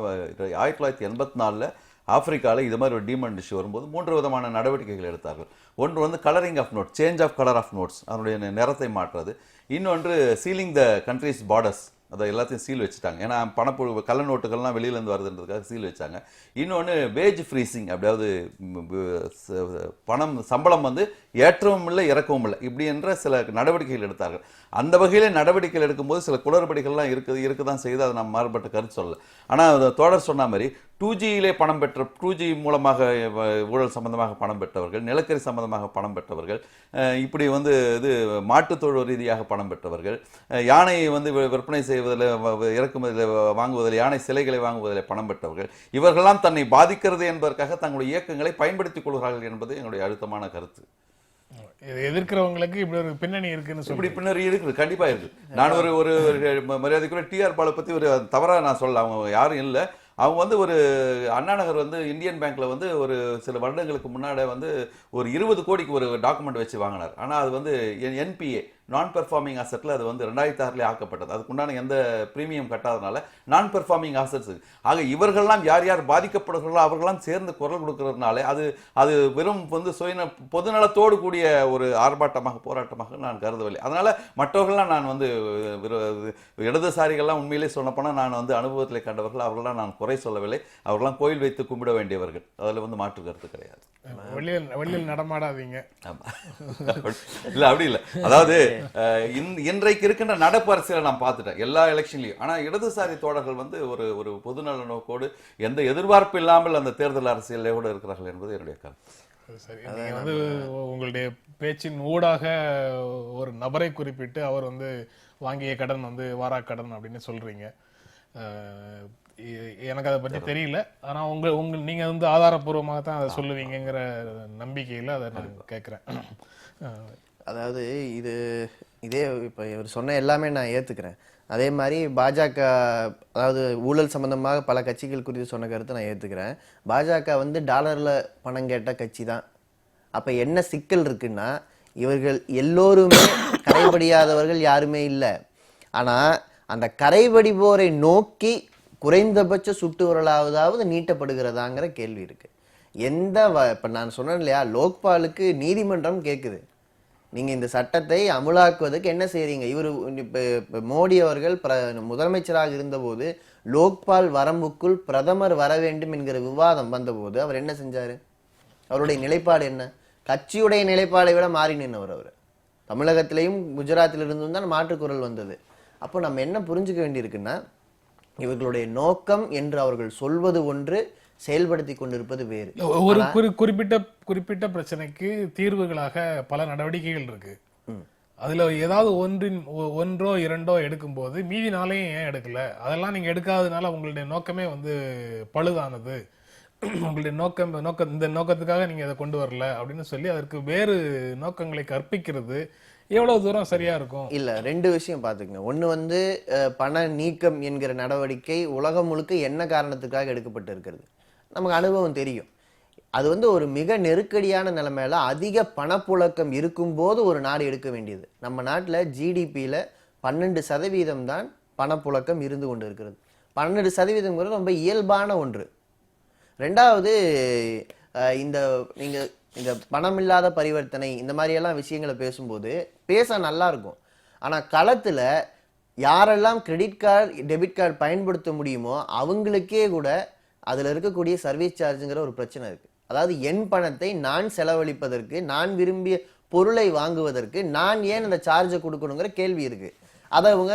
1984 ஆப்பிரிக்காவில் இது மாதிரி ஒரு டிமானிட்டேஷன் வரும்போது 3 விதமான நடவடிக்கைகள் எடுத்தார்கள். ஒன்று வந்து colouring of notes, change of colour of notes, அதனுடைய நிறத்தை மாற்றுறது. இன்னொன்று சீலிங் த கண்ட்ரிஸ் பார்டர்ஸ், அதை எல்லாத்தையும் சீல் வச்சுட்டாங்க. ஏன்னா பணப்புழு கள்ள நோட்டுகள்லாம் வெளியிலேருந்து வருதுன்றதுக்காக சீல் வச்சாங்க. இன்னொன்று வேஜ் ஃப்ரீசிங், அப்படியாவது சம்பளம் வந்து ஏற்றவும் இல்லை இறக்கவும் இல்லை, இப்படி என்ற சில நடவடிக்கைகள் எடுத்தார்கள். அந்த வகையில் நடவடிக்கைகள் எடுக்கும்போது சில குளறுபடிகள்லாம் இருக்க தான் செய்து, அதை நம்ம மாறுபட்ட கருத்து சொல்லலை. ஆனால் தோழர் சொன்ன மாதிரி 2Gயிலே பணம் பெற்ற, 2G மூலமாக ஊழல் சம்பந்தமாக பணம் பெற்றவர்கள், நிலக்கரி சம்பந்தமாக பணம் பெற்றவர்கள், இப்படி வந்து இது மாட்டுத்தொழில் ரீதியாக பணம் பெற்றவர்கள், யானையை வந்து விற்பனை செய்வதில், இறக்குமதியில், வாங்குவதில், யானை சிலைகளை வாங்குவதில் பணம் பெற்றவர்கள், இவர்களெல்லாம் தன்னை பாதிக்கிறது என்பதற்காக தங்களுடைய இயக்கங்களை பயன்படுத்திக் கொள்கிறார்கள் என்பது என்னுடைய அழுத்தமான கருத்து. எதிர்க்கிறவங்களுக்கு இப்படி ஒரு பின்னணி இருக்குன்னு இப்படி பின்னணி இருக்குது, கண்டிப்பா இருக்கு. நான் ஒரு மரியாதைக்குரிய டிஆர் பாலை பத்தி ஒரு தவறா நான் சொல்ல, அவங்க யாரும் இல்லை. அவங்க வந்து ஒரு அண்ணா நகர் வந்து இந்தியன் பேங்க்ல வந்து ஒரு சில வருடங்களுக்கு முன்னாடி வந்து ஒரு 20 கோடிக்கு ஒரு டாக்குமெண்ட் வச்சு வாங்கினார். ஆனால் அது வந்து என்பிஏ, நான் பெர்ஃபார்மிங் அசெட்டில் அது வந்து 2006 ஆக்கப்பட்டது. அதுக்குண்டான எந்த பிரீமியம் கட்டாதனால நான் பெர்ஃபார்மிங் அசெட்ஸ். ஆக இவர்கள்லாம் யார் யார் பாதிக்கப்படுகிறார்களோ அவர்களெல்லாம் சேர்ந்து குரல் கொடுக்கறதுனால அது வெறும் வந்து பொதுநலத்தோடு கூடிய ஒரு ஆர்ப்பாட்டமாக, போராட்டமாக நான் கருதவில்லை. அதனால மற்றவர்கள்லாம் நான் வந்து இடதுசாரிகள்லாம் உண்மையிலே சொன்னப்போனால் நான் வந்து அனுபவத்தில் கண்டவர்கள், அவர்கள்லாம் நான் குறை சொல்லவில்லை. அவர்கள்லாம் கோயில் வைத்து கும்பிட வேண்டியவர்கள், அதில் வந்து மாற்று கருத்து கிடையாது. வெளியில் நடமாடாதீங்க. ஆமா. இல்ல அப்படி இல்ல. அதாவது இன்றைக்கு இருக்கின்ற நடப்பு அரசியலை நான் பார்த்துட்டேன் எல்லா எலெக்ஷன்லயும். ஆனா இடதுசாரி தோழர்கள் வந்து ஒரு ஒரு பொதுநல நோக்கோடு எந்த எதிர்பார்ப்பு இல்லாமல் அந்த தேர்தல் அரசியலோடு இருக்கிறார்கள் என்பது என்னுடைய கருத்து. சரி, நீங்க வந்து உங்களுடைய பேச்சின் ஊடாக ஒரு நபரை குறிப்பிட்டு அவர் வந்து வாங்கிய கடன் வந்து வாரா கடன் அப்படின்னு சொல்றீங்க. எனக்கு அதை பற்றி தெரியல. ஆனா நீங்க வந்து ஆதாரபூர்வமாக தான் அதை சொல்லுவீங்கிற நம்பிக்கையில அதை நான் கேட்கிறேன். அதாவது இதே இப்ப இவர் சொன்ன எல்லாமே நான் ஏத்துக்கிறேன். அதே மாதிரி பாஜக, அதாவது ஊழல் சம்பந்தமாக பல கட்சிகள் குறித்து சொன்ன கருத்தை நான் ஏத்துக்கிறேன். பாஜக வந்து டாலர்ல பணம் கேட்ட கட்சி தான். அப்ப என்ன சிக்கல் இருக்குன்னா, இவர்கள் எல்லோருமே கரைபடியாதவர்கள் யாருமே இல்லை. ஆனா அந்த கரைபடிபோரை நோக்கி குறைந்தபட்ச சுட்டு வரலாவதாவது நீட்டப்படுகிறதாங்கிற கேள்வி இருக்கு. இப்ப நான் சொன்னேன் இல்லையா, லோக்பாலுக்கு நீதிமன்றம் கேட்குது, நீங்க இந்த சட்டத்தை அமுலாக்குவதற்கு என்ன செய்றீங்க? இப்ப மோடி அவர்கள் முதலமைச்சராக இருந்தபோது லோக்பால் வரம்புக்குள் பிரதமர் வர வேண்டும் என்கிற விவாதம் வந்தபோது அவர் என்ன செஞ்சாரு? அவருடைய நிலைப்பாடு என்ன? கட்சியுடைய நிலைப்பாடை விட மாறி நின்றவர் அவர். தமிழகத்திலையும் குஜராத்திலிருந்தும் தான் மாற்றுக்குரல் வந்தது. அப்போ நம்ம என்ன புரிஞ்சுக்க வேண்டியிருக்குன்னா, இவர்களுடைய நோக்கம் என்று அவர்கள் சொல்வது ஒன்று, செயல்படுத்தி கொண்டிருப்பது வேறு. ஒரு குறிப்பிட்ட பிரச்சனைக்கு தீர்வுகளாக பல நடவடிக்கைகள் இருக்கு. அதுல ஏதாவது ஒன்றோ இரண்டோ எடுக்கும் போது மீதி நாளையும் ஏன் எடுக்கல, அதெல்லாம் நீங்க எடுக்காததுனால உங்களுடைய நோக்கமே வந்து பழுதானது, உங்களுடைய இந்த நோக்கத்துக்காக நீங்க அதை கொண்டு வரல அப்படின்னு சொல்லி அதற்கு வேறு நோக்கங்களை கற்பிக்கிறது எவ்வளவு தூரம் சரியா இருக்கும்? இல்ல, ரெண்டு விஷயம் பாத்துக்கங்க. ஒண்ணு வந்து பண நீக்கம் என்கிற நடவடிக்கை உலகம் முழுக்க என்ன காரணத்துக்காக எடுக்கப்பட்டு இருக்கிறது நமக்கு அனுபவம் தெரியும். அது வந்து ஒரு மிக நெருக்கடியான நிலைமையில அதிக பணப்புழக்கம் இருக்கும் போது ஒரு நாடு எடுக்க வேண்டியது. நம்ம நாட்டுல ஜிடிபியில 12% தான் பணப்புழக்கம் இருந்து கொண்டு இருக்கிறது. 12% ரொம்ப இயல்பான ஒன்று. ரெண்டாவது, இந்த பணமில்லாத பரிவர்த்தனை இந்த மாதிரி எல்லாம் விஷயங்களை பேசும்போது பேச நல்லா இருக்கும். ஆனா களத்துல யாரெல்லாம் கிரெடிட் கார்டு டெபிட் கார்டு பயன்படுத்த முடியுமோ அவங்களுக்கே கூட அதுல இருக்கக்கூடிய சர்வீஸ் சார்ஜுங்கிற ஒரு பிரச்சனை இருக்கு. அதாவது என் பணத்தை நான் செலவழிப்பதற்கு, நான் விரும்பிய பொருளை வாங்குவதற்கு நான் ஏன் அந்த சார்ஜை கொடுக்கணுங்கிற கேள்வி இருக்கு. அதை அவங்க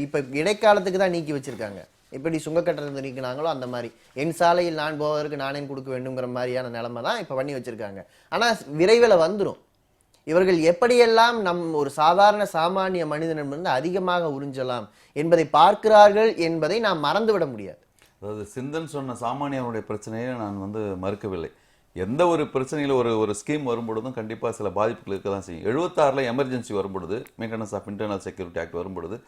இப்ப இடைக்காலத்துக்கு தான் நீக்கி வச்சிருக்காங்க. எப்படி சுங்க கட்டணத்தை நீக்கினாங்களோ அந்த மாதிரி என் சாலையில் நான் போவதற்கு நானே கொடுக்க வேண்டும்ங்கிற மாதிரியான நிலைமை தான் இப்ப பண்ணி வச்சிருக்காங்க. ஆனா விரைவில் வந்துடும். இவர்கள் எப்படியெல்லாம் ஒரு சாதாரண சாமானிய மனிதனிடமிருந்து அதிகமாக உறிஞ்சலாம் என்பதை பார்க்கிறார்கள் என்பதை நாம் மறந்துவிட முடியாது. அதாவது சிந்தன் சொன்ன சாமானியனுடைய பிரச்சனையை நான் வந்து மறுக்கவில்லை. எந்த ஒரு பிரச்சனையில் ஒரு ஸ்கீம் வரும்பொழுதும் கண்டிப்பாக சில பாதிப்புகள் இருக்க தான் செய்யும். 76 எமர்ஜென்சி வரும்பொழுது, maintenance of internal security act வரும்பொழுது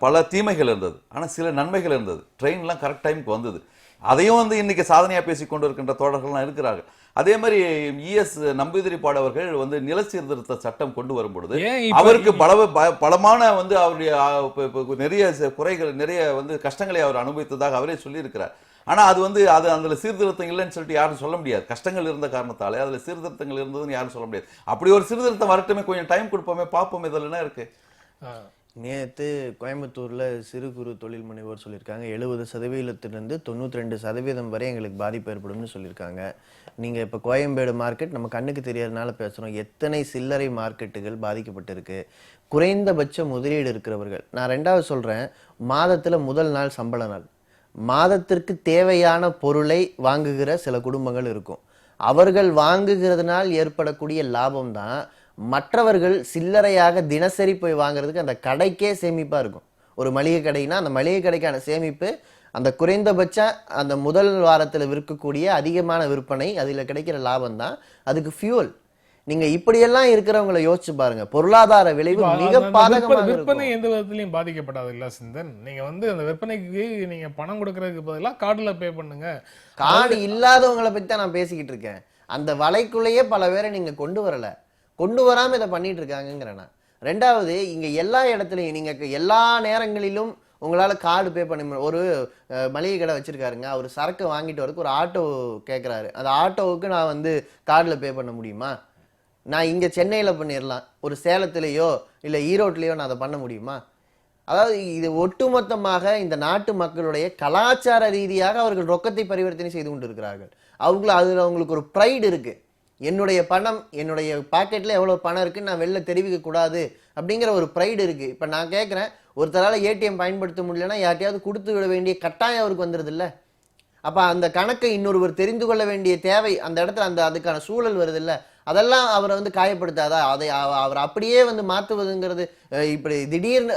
பல தீமைகள் இருந்தது, ஆனால் சில நன்மைகள் இருந்தது. ட்ரெயின்லாம் கரெக்ட் டைமுக்கு வந்தது. அதையும் வந்து இன்னைக்கு சாதனையாக பேசிக்கொண்டு இருக்கின்ற தோழர்கள்லாம் இருக்கிறார்கள். அதே மாதிரி ES நம்பூதிரி பாடவர்கள் வந்து நில சீர்திருத்த சட்டம் கொண்டு வரும்பொழுது அவருக்கு பலமான வந்து அவருடைய நிறைய குறைகள், நிறைய வந்து கஷ்டங்களை அவர் அனுபவித்ததாக அவரே சொல்லியிருக்கிறார். ஆனா அது வந்து அதுல சீர்திருத்தம் இல்லைன்னு சொல்லிட்டு யாரும் சொல்ல முடியாது. கஷ்டங்கள் இருந்த காரணத்தாலே அதுல சீர்திருத்தங்கள் இருந்ததுன்னு யாரும் சொல்ல முடியாது. அப்படி ஒரு சீர்திருத்தம் வரட்டுமே, கொஞ்சம் டைம் கொடுப்போமே, பார்ப்போம் இதில் என்ன இருக்கு. நேற்று கோயம்புத்தூர்ல சிறு குறு தொழில் முனைவோர் சொல்லியிருக்காங்க, 70%லிருந்து 92% வரை எங்களுக்கு பாதிப்பு ஏற்படும்னு சொல்லியிருக்காங்க. நீங்க இப்ப கோயம்பேடு மார்க்கெட் நம்ம கண்ணுக்கு தெரியறதுனால பேசுறோம். எத்தனை சில்லறை மார்க்கெட்டுகள் பாதிக்கப்பட்டிருக்கு. குறைந்தபட்ச முதலீடு இருக்கிறவர்கள், நான் ரெண்டாவது சொல்றேன், மாதத்துல முதல் நாள் சம்பள நாள், மாதத்திற்கு தேவையான பொருளை வாங்குகிற சில குடும்பங்கள் இருக்கும். அவர்கள் வாங்குகிறதுனால் ஏற்படக்கூடிய லாபம் தான் மற்றவர்கள் சில்லறையாக தினசரி போய் வாங்குறதுக்கு அந்த கடைக்கே சேமிப்பா இருக்கும். ஒரு மளிகை கடைனா அந்த மளிகை கடைக்கான சேமிப்பு அந்த குறைந்தபட்ச அந்த முதல் வாரத்தில் விற்கக்கூடிய அதிகமான விற்பனை, அதுல கிடைக்கிற லாபம் தான் அதுக்கு ஃபியூல். நீங்க இப்படியெல்லாம் இருக்கிறவங்களை யோசிச்சு பாருங்க, பொருளாதார விளைவு மிக பாதகமாக. விற்பனை எந்த விதத்திலையும் பாதிக்கப்படாது இல்ல சிந்தன்? நீங்க வந்து அந்த விற்பனைக்கு நீங்க பணம் கொடுக்கறதுக்கு பதிலாக கார்டுல பே பண்ணுங்க. கார்டு இல்லாதவங்களை பத்தி தான் நான் பேசிக்கிட்டு இருக்கேன். அந்த வலைக்குள்ளேயே பல பேரை நீங்க கொண்டு வராம இதை பண்ணிட்டு இருக்காங்கிறேன். ரெண்டாவது, இங்க எல்லா இடத்துலையும் நீங்க எல்லா நேரங்களிலும் உங்களால கார்டு பே பண்ண, ஒரு மளிகை கடை வச்சிருக்காருங்க, அவர் சரக்கு வாங்கிட்டு வரதுக்கு ஒரு ஆட்டோ கேட்கிறாரு, அந்த ஆட்டோவுக்கு நான் வந்து கார்டுல பே பண்ண முடியுமா? நான் இங்க சென்னையில பண்ணிடலாம், ஒரு சேலத்திலேயோ இல்ல ஈரோட்லயோ நான் அதை பண்ண முடியுமா? அதாவது இது ஒட்டுமொத்தமாக இந்த நாட்டு மக்களுடைய கலாச்சார ரீதியாக அவர்கள் ரொக்கத்தை பரிவர்த்தனை செய்து கொண்டு இருக்கிறார்கள். அதுல அவங்களுக்கு ஒரு ப்ரைடு இருக்கு. என்னுடைய பணம் என்னுடைய பாக்கெட்ல எவ்வளவு பணம் இருக்குன்னு நான் வெளில தெரிவிக்க கூடாது அப்படிங்கிற ஒரு ப்ரைடு இருக்கு. இப்ப நான் கேட்கிறேன், ஒருத்தரால ஏடிஎம் பயன்படுத்த முடியலன்னா யார்ட்டையாவது கொடுத்து விட வேண்டிய கட்டாயம் அவருக்கு வந்துருது இல்ல. அப்ப அந்த கணக்கை இன்னொருவர் தெரிந்து கொள்ள வேண்டிய தேவை அந்த இடத்துல அதுக்கான சூழல் வருது இல்ல. அதெல்லாம் அவரை வந்து காயப்படுத்தாதா? அதை அவர் அப்படியே வந்து மாற்றுவதுங்கிறது இப்படி திடீர்னு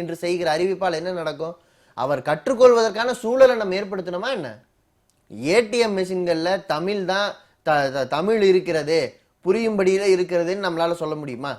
என்று செய்கிற அறிவிப்பால் என்ன நடக்கும்? அவர் கற்றுக்கொள்வதற்கான சூழலை நம்ம ஏற்படுத்தணுமா என்ன? ஏடிஎம் மெஷின்கள்ல தமிழ் தான் தமிழ் இருக்கிறது, புரியும்படியில இருக்கிறதுன்னு நம்மளால சொல்ல முடியுமா?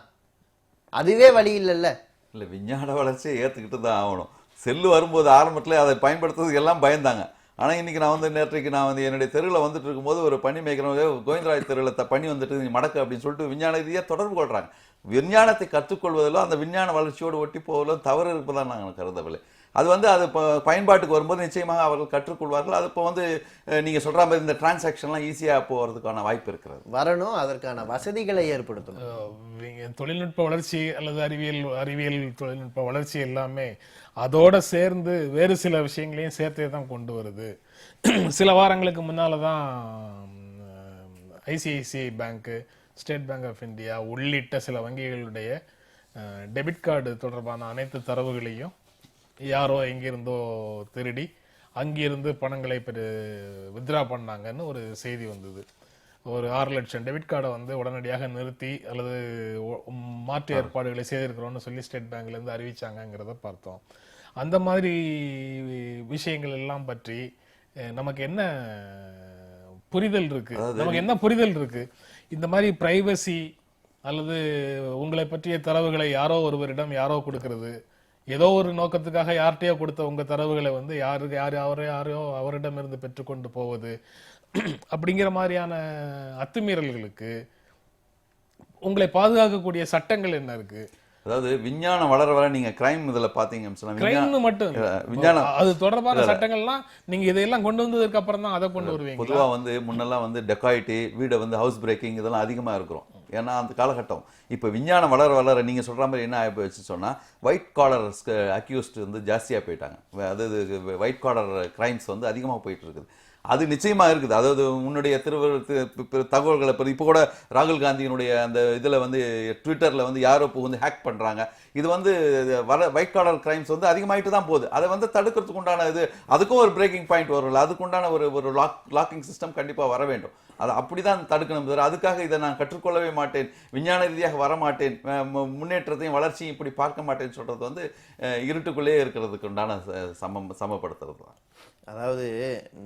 அதுவே வழி இல்லைல்ல. இல்லை, விஞ்ஞான வளர்ச்சியை ஏற்றுக்கிட்டு தான் ஆகணும். செல்லு வரும்போது ஆரம்பத்தில் அதை பயன்படுத்துறதுக்கு எல்லாம் பயந்தாங்க. ஆனால் இன்றைக்கி நேற்றைக்கு நான் வந்து என்னுடைய தெருவில் வந்துட்டு இருக்கும்போது ஒரு பனி மேய்க்கிறவங்க கோவிந்தராஜ் தெருவில் பனி வந்துட்டு நீ மடக்கு அப்படின்னு சொல்லிட்டு விஞ்ஞான ரீதியாக தொடர்பு கொள்கிறாங்க. விஞ்ஞானத்தை கற்றுக்கொள்வதிலும் அந்த விஞ்ஞான வளர்ச்சியோடு ஒட்டி போவதிலும் தவறு இருப்பதான் நாங்கள் கருதவில்லை. அது வந்து அது பயன்பாட்டுக்கு வரும்போது நிச்சயமாக அவர்கள் கற்றுக்கொள்வார்கள். அது இப்போ வந்து நீங்கள் சொல்கிற மாதிரி இந்த டிரான்சாக்ஷன்லாம் ஈஸியாக போகிறதுக்கான வாய்ப்பு இருக்கிறது. வரணும், அதற்கான வசதிகளை ஏற்படுத்தணும். தொழில்நுட்ப வளர்ச்சி அல்லது அறிவியல் தொழில்நுட்ப வளர்ச்சி எல்லாமே அதோட சேர்ந்து வேறு சில விஷயங்களையும் சேர்த்தே தான் கொண்டு வருது. சில வாரங்களுக்கு முன்னால தான் ஐசிஐசிஐ பேங்க்கு, ஸ்டேட் பேங்க் ஆஃப் இந்தியா உள்ளிட்ட சில வங்கிகளுடைய டெபிட் கார்டு தொடர்பான அனைத்து தரவுகளையும் யாரோ எங்கிருந்தோ திருடி அங்கிருந்து பணங்களை வித்ரா பண்ணாங்கன்னு ஒரு செய்தி வந்தது. ஒரு 6 லட்சம் டெபிட் கார்டை வந்து உடனடியாக நிறுத்தி அல்லது மாற்று ஏற்பாடுகளை செய்திருக்கிறோம்னு சொல்லி ஸ்டேட் பேங்க்ல இருந்து அறிவிச்சாங்கிறத பார்த்தோம். அந்த மாதிரி விஷயங்கள் எல்லாம் பற்றி நமக்கு என்ன புரிதல் இருக்கு? இந்த மாதிரி பிரைவசி அல்லது உங்களை பற்றிய தரவுகளை யாரோ ஒருவரிடம் யாரோ கொடுக்கிறது, ஏதோ ஒரு நோக்கத்துக்காக யார்கிட்டயோ கொடுத்த உங்க தரவுகளை வந்து யாரையோ அவரிடம் இருந்து பெற்றுக்கொண்டு போவது அப்படிங்கிற மாதிரியான அத்துமீறல்களுக்கு உங்களை பாதுகாக்கக்கூடிய சட்டங்கள் என்ன இருக்கு? அதாவது விஞ்ஞானம் வளர வர நீங்க கிரைம் இதுல பாத்தீங்க மட்டும் விஞ்ஞானம் அது தொடர்பான சட்டங்கள்லாம் நீங்க இதெல்லாம் கொண்டு வந்ததுக்கு அப்புறம் தான் அதை கொண்டு வருவீங்க. பொதுவா வந்து முன்னெல்லாம் வந்து டெக்காய்டி, வீடை வந்து ஹவுஸ் பிரேக்கிங் இதெல்லாம் அதிகமா இருக்கிறோம். ஏன்னா அந்த காலகட்டம். இப்போ விஞ்ஞானம் வளர வளர நீங்கள் சொல்கிற மாதிரி என்ன ஆகி போச்சு சொன்னால், ஒயிட் காலர் அக்யூஸ்ட் வந்து ஜாஸ்தியாக போயிட்டாங்க. அதாவது ஒயிட் காலர் கிரைம்ஸ் வந்து அதிகமாக போயிட்டு இருக்குது. அது நிச்சயமாக இருக்குது. அதாவது உன்னுடைய தகவல்களை இப்போ கூட ராகுல் காந்தியினுடைய அந்த இதில் வந்து ட்விட்டரில் வந்து யாரோ இப்போ வந்து ஹேக் பண்ணுறாங்க. இது வந்து ஒயிட் காலர் கிரைம்ஸ் வந்து அதிகமாகிட்டு தான் போகுது. அதை வந்து தடுக்கிறதுக்கு உண்டான அதுக்கும் ஒரு பிரேக்கிங் பாயிண்ட் வரும்ல, அதுக்குண்டான ஒரு லாக்கிங் சிஸ்டம் கண்டிப்பாக வர வேண்டும். அதை அப்படிதான் தடுக்கணும். அதுக்காக இதை நான் கற்றுக்கொள்ளவே மாட்டேன், விஞ்ஞான ரீதியாக வரமாட்டேன், முன்னேற்றத்தையும் வளர்ச்சியும் இப்படி பார்க்க மாட்டேன்னு சொல்றது வந்து இருட்டுக்குள்ளே இருக்கிறதுக்கு உண்டான சமப்படுத்துறது தான். அதாவது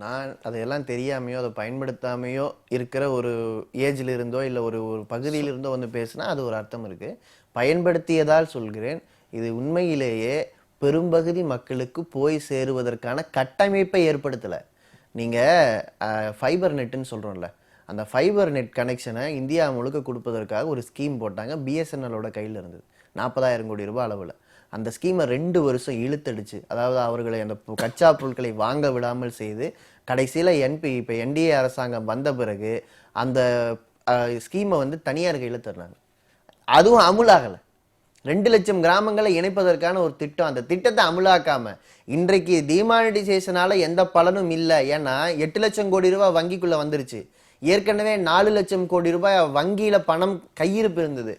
நான் அதையெல்லாம் தெரியாமையோ அதை பயன்படுத்தாமையோ இருக்கிற ஒரு ஏஜ்ல இருந்தோ இல்லை ஒரு பகுதியில் இருந்தோ வந்து பேசினா அது ஒரு அர்த்தம் இருக்கு. பயன்படுத்தியதால் சொல்கிறேன், இது உண்மையிலேயே பெரும்பகுதி மக்களுக்கு போய் சேருவதற்கான கட்டமைப்பை ஏற்படுத்தலை. நீங்கள் ஃபைபர் நெட்டுன்னு சொல்கிறோம்ல, அந்த ஃபைபர் நெட் கனெக்ஷனை இந்தியா முழுக்க கொடுப்பதற்காக ஒரு ஸ்கீம் போட்டாங்க. பிஎஸ்என்எலோட கையில் இருந்தது 40,000 கோடி ரூபாய் அளவில். அந்த ஸ்கீமை 2 வருஷம் இழுத்தடிச்சு, அதாவது அவர்களை அந்த கச்சா பொருட்களை வாங்க விடாமல் செய்து கடைசியில் இப்போ என்டிஏ அரசாங்கம் வந்த பிறகு அந்த ஸ்கீமை வந்து தனியார் கையில் தர்றாங்க. அதுவும் அமுலாகலை. 2 லட்சம் கிராமங்களை இணைப்பதற்கான ஒரு திட்டம். அந்த திட்டத்தை அமுலாக்காம இன்றைக்கு டிமானிட்டைசேஷனால எந்த பலனும் இல்லை. ஏன்னா 8 லட்சம் கோடி ரூபாய் வங்கிக்குள்ள வந்துருச்சு. ஏற்கனவே 4 லட்சம் கோடி ரூபாய் வங்கியில பணம் கையிருப்பு இருந்தது.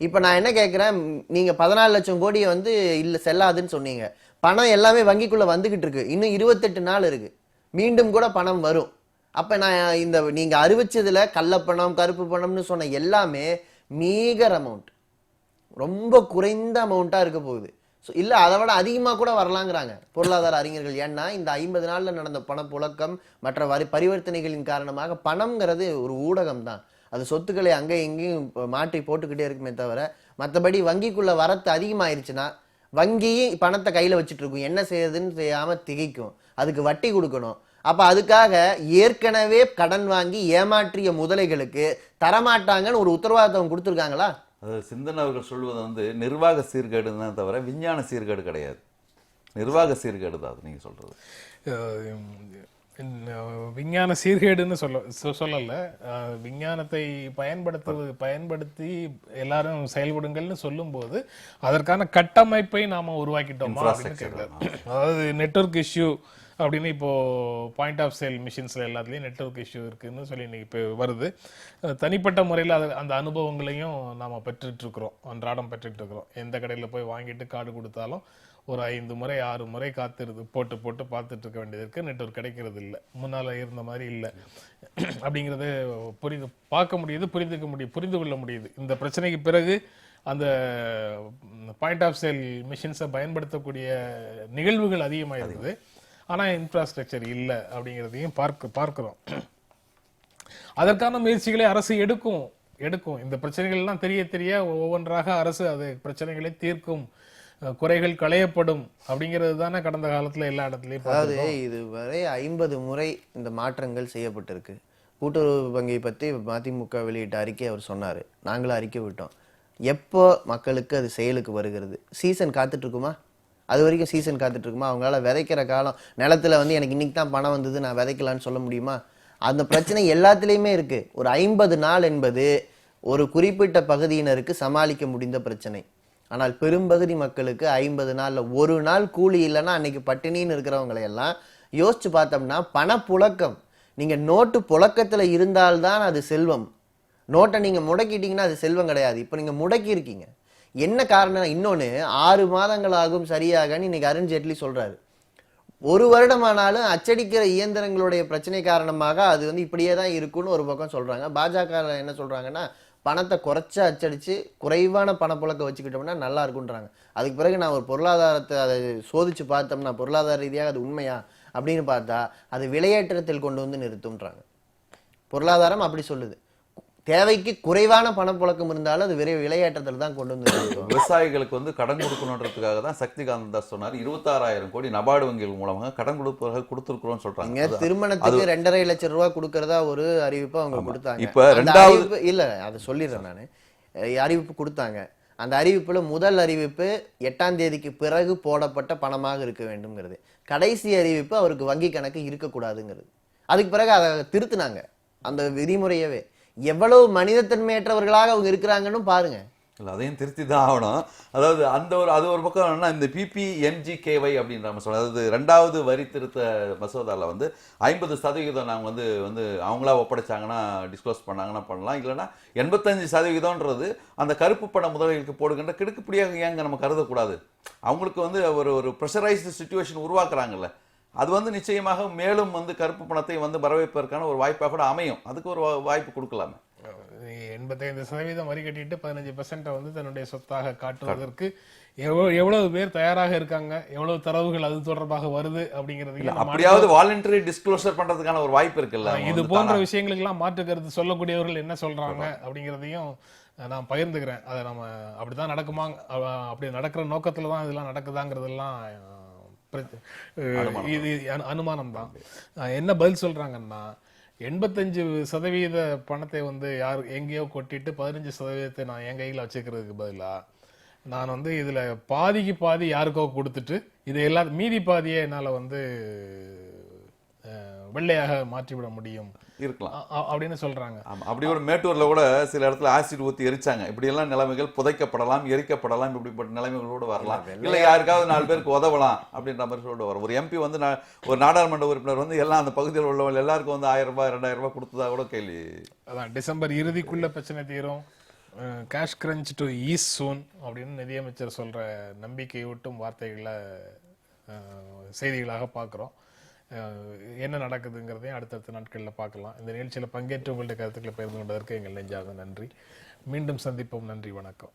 இப்ப நான் என்ன கேட்கிறேன், நீங்க 14 லட்சம் கோடியை வந்து இல்ல செல்லாதுன்னு சொன்னீங்க. பணம் எல்லாமே வங்கிக்குள்ள வந்துகிட்டு இருக்கு. இன்னும் 28 நாள் இருக்கு, மீண்டும் கூட பணம் வரும். அப்ப நான் நீங்க அறிவிச்சதுல கள்ளப்பணம் கருப்பு பணம்னு சொன்ன எல்லாமே மீகர் அமௌண்ட், ரொம்ப குறைந்த அமௌண்ட்டா இருக்க போகுது. இல்ல அதை விட அதிகமா கூட வரலாங்கிறாங்க பொருளாதார அறிஞர்கள். ஏன்னா இந்த 50 நாள்ல நடந்த பணப்புழக்கம் மற்ற பரிவர்த்தனைகளின் காரணமாக பணம்ங்கிறது ஒரு ஊடகம் தான். அது சொத்துக்களை அங்கே இங்கேயும் மாற்றி போட்டுக்கிட்டே இருக்குமே தவிர மற்றபடி வங்கிக்குள்ள வரத்து அதிகமாயிருச்சுன்னா வங்கி பணத்தை கையில வச்சுட்டு இருக்கும், என்ன செய்யறதுன்னு செய்யாம திகைக்கும், அதுக்கு வட்டி கொடுக்கணும். அப்ப அதுக்காக ஏற்கனவே கடன் வாங்கி ஏமாற்றிய முதலைகளுக்கு தரமாட்டாங்கன்னு ஒரு உத்தரவாதம் கொடுத்துருக்காங்களா? அதாவது சிந்தனை அவர்கள் சொல்வது வந்து நிர்வாக சீர்கேடு தான் தவிர விஞ்ஞான சீர்கேடு கிடையாது. நிர்வாக சீர்கேடு தான் அது நீங்க சொல்றது. விஞ்ஞான சீர்கேடுன்னு சொல்லல. விஞ்ஞானத்தை பயன்படுத்தி எல்லாரும் செயல்படுங்கள்னு சொல்லும் போது அதற்கான கட்டமைப்பை நாம உருவாக்கிட்டோமா அப்படின்னு கேட்கல. அதாவது நெட்வொர்க் இஷ்யூ அப்படின்னு இப்போ பாயிண்ட் ஆஃப் சேல் மிஷின்ஸ்ல எல்லாத்துலேயும் நெட்வொர்க் இஷ்யூ இருக்குன்னு சொல்லி இன்னைக்கு இப்போ வருது. தனிப்பட்ட முறையில் அந்த அனுபவங்களையும் நாம் பெற்றுட்டு இருக்கிறோம், அன்றாடம் பெற்றுட்டு இருக்கிறோம். எந்த கடையில் போய் வாங்கிட்டு கார்டு கொடுத்தாலும் ஒரு 5 முறை 6 முறை காத்திருது போட்டு போட்டு பார்த்துட்டு இருக்க வேண்டியது இருக்கு. நெட்வொர்க் கிடைக்கிறது இல்லை, முன்னால் இருந்த மாதிரி இல்லை அப்படிங்கிறது பார்க்க முடியுது, புரிந்து கொள்ள முடியுது. இந்த பிரச்சனைக்கு பிறகு அந்த பாயிண்ட் ஆஃப் சேல் மிஷின்ஸை பயன்படுத்தக்கூடிய நிகழ்வுகள் அதிகமாக இருக்குது. ஆனால் இன்ஃப்ராஸ்ட்ரக்சர் இல்லை அப்படிங்கிறதையும் பார்க்கிறோம். அதற்கான முயற்சிகளை அரசு எடுக்கும். இந்த பிரச்சனைகள்லாம் தெரிய ஒவ்வொன்றாக அரசு அது பிரச்சனைகளை தீர்க்கும், குறைகள் களையப்படும் அப்படிங்கிறது தானே கடந்த காலத்துல எல்லா இடத்துலயும். அதாவது இதுவரை 50 முறை இந்த மாற்றங்கள் செய்யப்பட்டிருக்கு. கூட்டுறவு வங்கி பத்தி மதிமுக வெளியிட்ட அறிக்கை அவர் சொன்னாரு, நாங்களும் அறிக்கை விட்டோம். எப்போ மக்களுக்கு அது செயலுக்கு வருகிறது? சீசன் காத்துட்டு இருக்குமா? அது வரைக்கும் சீசன் காத்துட்டு இருக்குமா? அவங்களால விதைக்கிற காலம், நிலத்துல எனக்கு இன்னைக்கு தான் பணம் வந்தது நான் விதைக்கலான்னு சொல்ல முடியுமா? அந்த பிரச்சனை எல்லாத்துலேயுமே இருக்கு. ஒரு 50 நாள் என்பது ஒரு குறிப்பிட்ட பகுதியினருக்கு சமாளிக்க முடிந்த பிரச்சனை. ஆனால் பெரும்பகுதி மக்களுக்கு 50 நாள்ல ஒரு நாள் கூலி இல்லைன்னா அன்னைக்கு பட்டினின்னு இருக்கிறவங்களை எல்லாம் யோசிச்சு பார்த்தோம்னா, பணப்புழக்கம், நீங்க நோட்டு புழக்கத்துல இருந்தால்தான் அது செல்வம். நோட்டை நீங்க முடக்கிட்டீங்கன்னா அது செல்வம் கிடையாது. இப்ப நீங்க முடக்கி இருக்கீங்க. என்ன காரணம்? இன்னொன்னு 6 மாதங்கள் ஆகும் சரியாகன்னு இன்னைக்கு அருண் ஜேட்லி சொல்றாரு. 1 வருடமானாலும் அச்சடிக்கிற இயந்திரங்களுடைய பிரச்சனை காரணமாக அது இப்படியே தான் இருக்குன்னு ஒரு பக்கம் சொல்றாங்க. பாஜக என்ன சொல்றாங்கன்னா, பணத்தை குறைச்சா அச்சடிச்சு குறைவான பணப்புழக்க வச்சுக்கிட்டோம்னா நல்லா இருக்குன்றாங்க. அதுக்கு பிறகு நான் ஒரு பொருளாதாரத்தை அதை சோதிச்சு பார்த்தோம்னா பொருளாதார ரீதியாக அது உண்மையா அப்படின்னு பார்த்தா அது விலையேற்றத்தில் கொண்டு வந்து நிறுத்தும்ன்றாங்க. பொருளாதாரம் அப்படி சொல்லுது. தேவைக்கு குறைவான பணப்புழக்கம் இருந்தாலும் அது விலையேற்றத்தில் தான் கொண்டு வந்து நிறுத்தும். விவசாயிகளுக்கு கடன் கொடுக்கணுன்றதுக்காக தான் சக்திகாந்த தாஸ் சொன்னார் 26,000 கோடி நபார்டு வங்கிகள் மூலமாக கடன் கொடுத்துருக்கிறோம் சொல்றாங்க. திருமணத்துக்கு 2.5 லட்சம் ரூபாய் கொடுக்கறதா ஒரு அறிவிப்பு அவங்க கொடுத்தாங்க. இப்ப ரெண்டாவது இல்ல அதை சொல்லிடுறேன் நானு, அறிவிப்பு கொடுத்தாங்க. அந்த அறிவிப்புல முதல் அறிவிப்பு 8ஆம் தேதிக்கு பிறகு போடப்பட்ட பணமாக இருக்க வேண்டும்ங்கிறது. கடைசி அறிவிப்பு அவருக்கு வங்கி கணக்கு இருக்கக்கூடாதுங்கிறது. அதுக்கு பிறகு அதை திருத்தினாங்க அந்த விதிமுறையவே. எவ்வளவு மனிதத்தன்மையற்றவர்களாக அவங்க இருக்கிறாங்கன்னு பாருங்க. இல்லை, அதையும் திருத்தி தான் ஆகணும். அதாவது அது ஒரு பக்கம் என்னன்னா, இந்த PPMGKY அப்படின்ற மசோதா, அதாவது 2வது வரி திருத்த மசோதாவில் 50% நாங்கள் அவங்களா ஒப்படைச்சாங்கன்னா டிஸ்க்ளோஸ் பண்ணாங்கன்னா பண்ணலாம், இல்லைன்னா 85%ன்றது அந்த கருப்பு பண முதலீடுக்கு போடுகின்ற கிடுக்குப்படியாக ஏங்க நம்ம கருதக்கூடாது? அவங்களுக்கு ஒரு ப்ரெஷரைஸ்டு சிச்சுவேஷன் உருவாக்குறாங்கல்ல, அது நிச்சயமாக மேலும் கருப்பு பணத்தை வரவேற்பதற்கான ஒரு வாய்ப்பாக கூட அமையும். அதுக்கு ஒரு வாய்ப்பு கொடுக்கலாமே. 85% வரி கட்டிட்டு 15% தன்னுடைய சொத்தாக காட்டுவதற்கு எவ்வளவு பேர் தயாராக இருக்காங்க, எவ்வளவு தரவுகள் அது தொடர்பாக வருது அப்படிங்கிறது அப்படியாவது வாலண்டரி டிஸ்க்ளோசர் பண்றதுக்கான ஒரு வாய்ப்பு இருக்குல்ல. இது போன்ற விஷயங்களுக்கு எல்லாம் மாற்று கருத்து சொல்லக்கூடியவர்கள் என்ன சொல்றாங்க அப்படிங்கிறதையும் நான் பகிர்ந்துக்கிறேன். அதை நம்ம அப்படிதான் நடக்குமா, அப்படி நடக்கிற நோக்கத்துல தான் இதெல்லாம் நடக்குதாங்கிறதெல்லாம் இது அனுமானம் தான். என்ன பதில் சொல்றாங்கன்னா, 85% பணத்தை யார் எங்கேயோ கொட்டிட்டு 15% நான் என் கையில் வச்சுக்கிறதுக்கு பதிலா நான் இதுல பாதிக்கு பாதி யாருக்கோ கொடுத்துட்டு இது எல்லாம் மீதி பாதியை என்னால வெள்ளையாக மாற்றிவிட முடியும் இருக்கலாம் அப்படின்னு சொல்றாங்க. அப்படி ஒரு மேட்டூர்ல கூட சில இடத்துல ஆசிட் ஊத்தி எரிச்சாங்க. இப்படி எல்லாம் நிலைமைகள் புதைக்கப்படலாம், எரிக்கப்படலாம், இப்படிப்பட்ட நிலைமைகளோடு வரலாம். இல்ல யாருக்காவது 4 பேருக்கு உதவலாம் அப்படின்ற மாதிரி சொல்லிட்டு வரும். ஒரு MP ஒரு நாடாளுமன்ற உறுப்பினர் எல்லாம் அந்த பகுதியில் உள்ளவங்க எல்லாருக்கும் 1000 ரூபாய் 2000 ரூபாய் கொடுத்ததா கூட கேள்வி. அதான் டிசம்பர் இறுதிக்குள்ள பிரச்சனை தீரும், கேஷ் கிரன்ச் டு ஈஸ் சூன் அப்படின்னு நிதியமைச்சர் சொல்ற நம்பிக்கையூட்டும் வார்த்தைகளை செய்திகளாக பார்க்குறோம். என்ன நடக்குதுங்கிறதையும் அடுத்தடுத்த நாட்களில் பார்க்கலாம். இந்த நிகழ்ச்சியில் பங்கேற்று உங்களுடைய கருத்துக்களை பகிர்ந்து கொண்டதற்கு எங்கள் நெஞ்சார்ந்த நன்றி. மீண்டும் சந்திப்போம். நன்றி, வணக்கம்.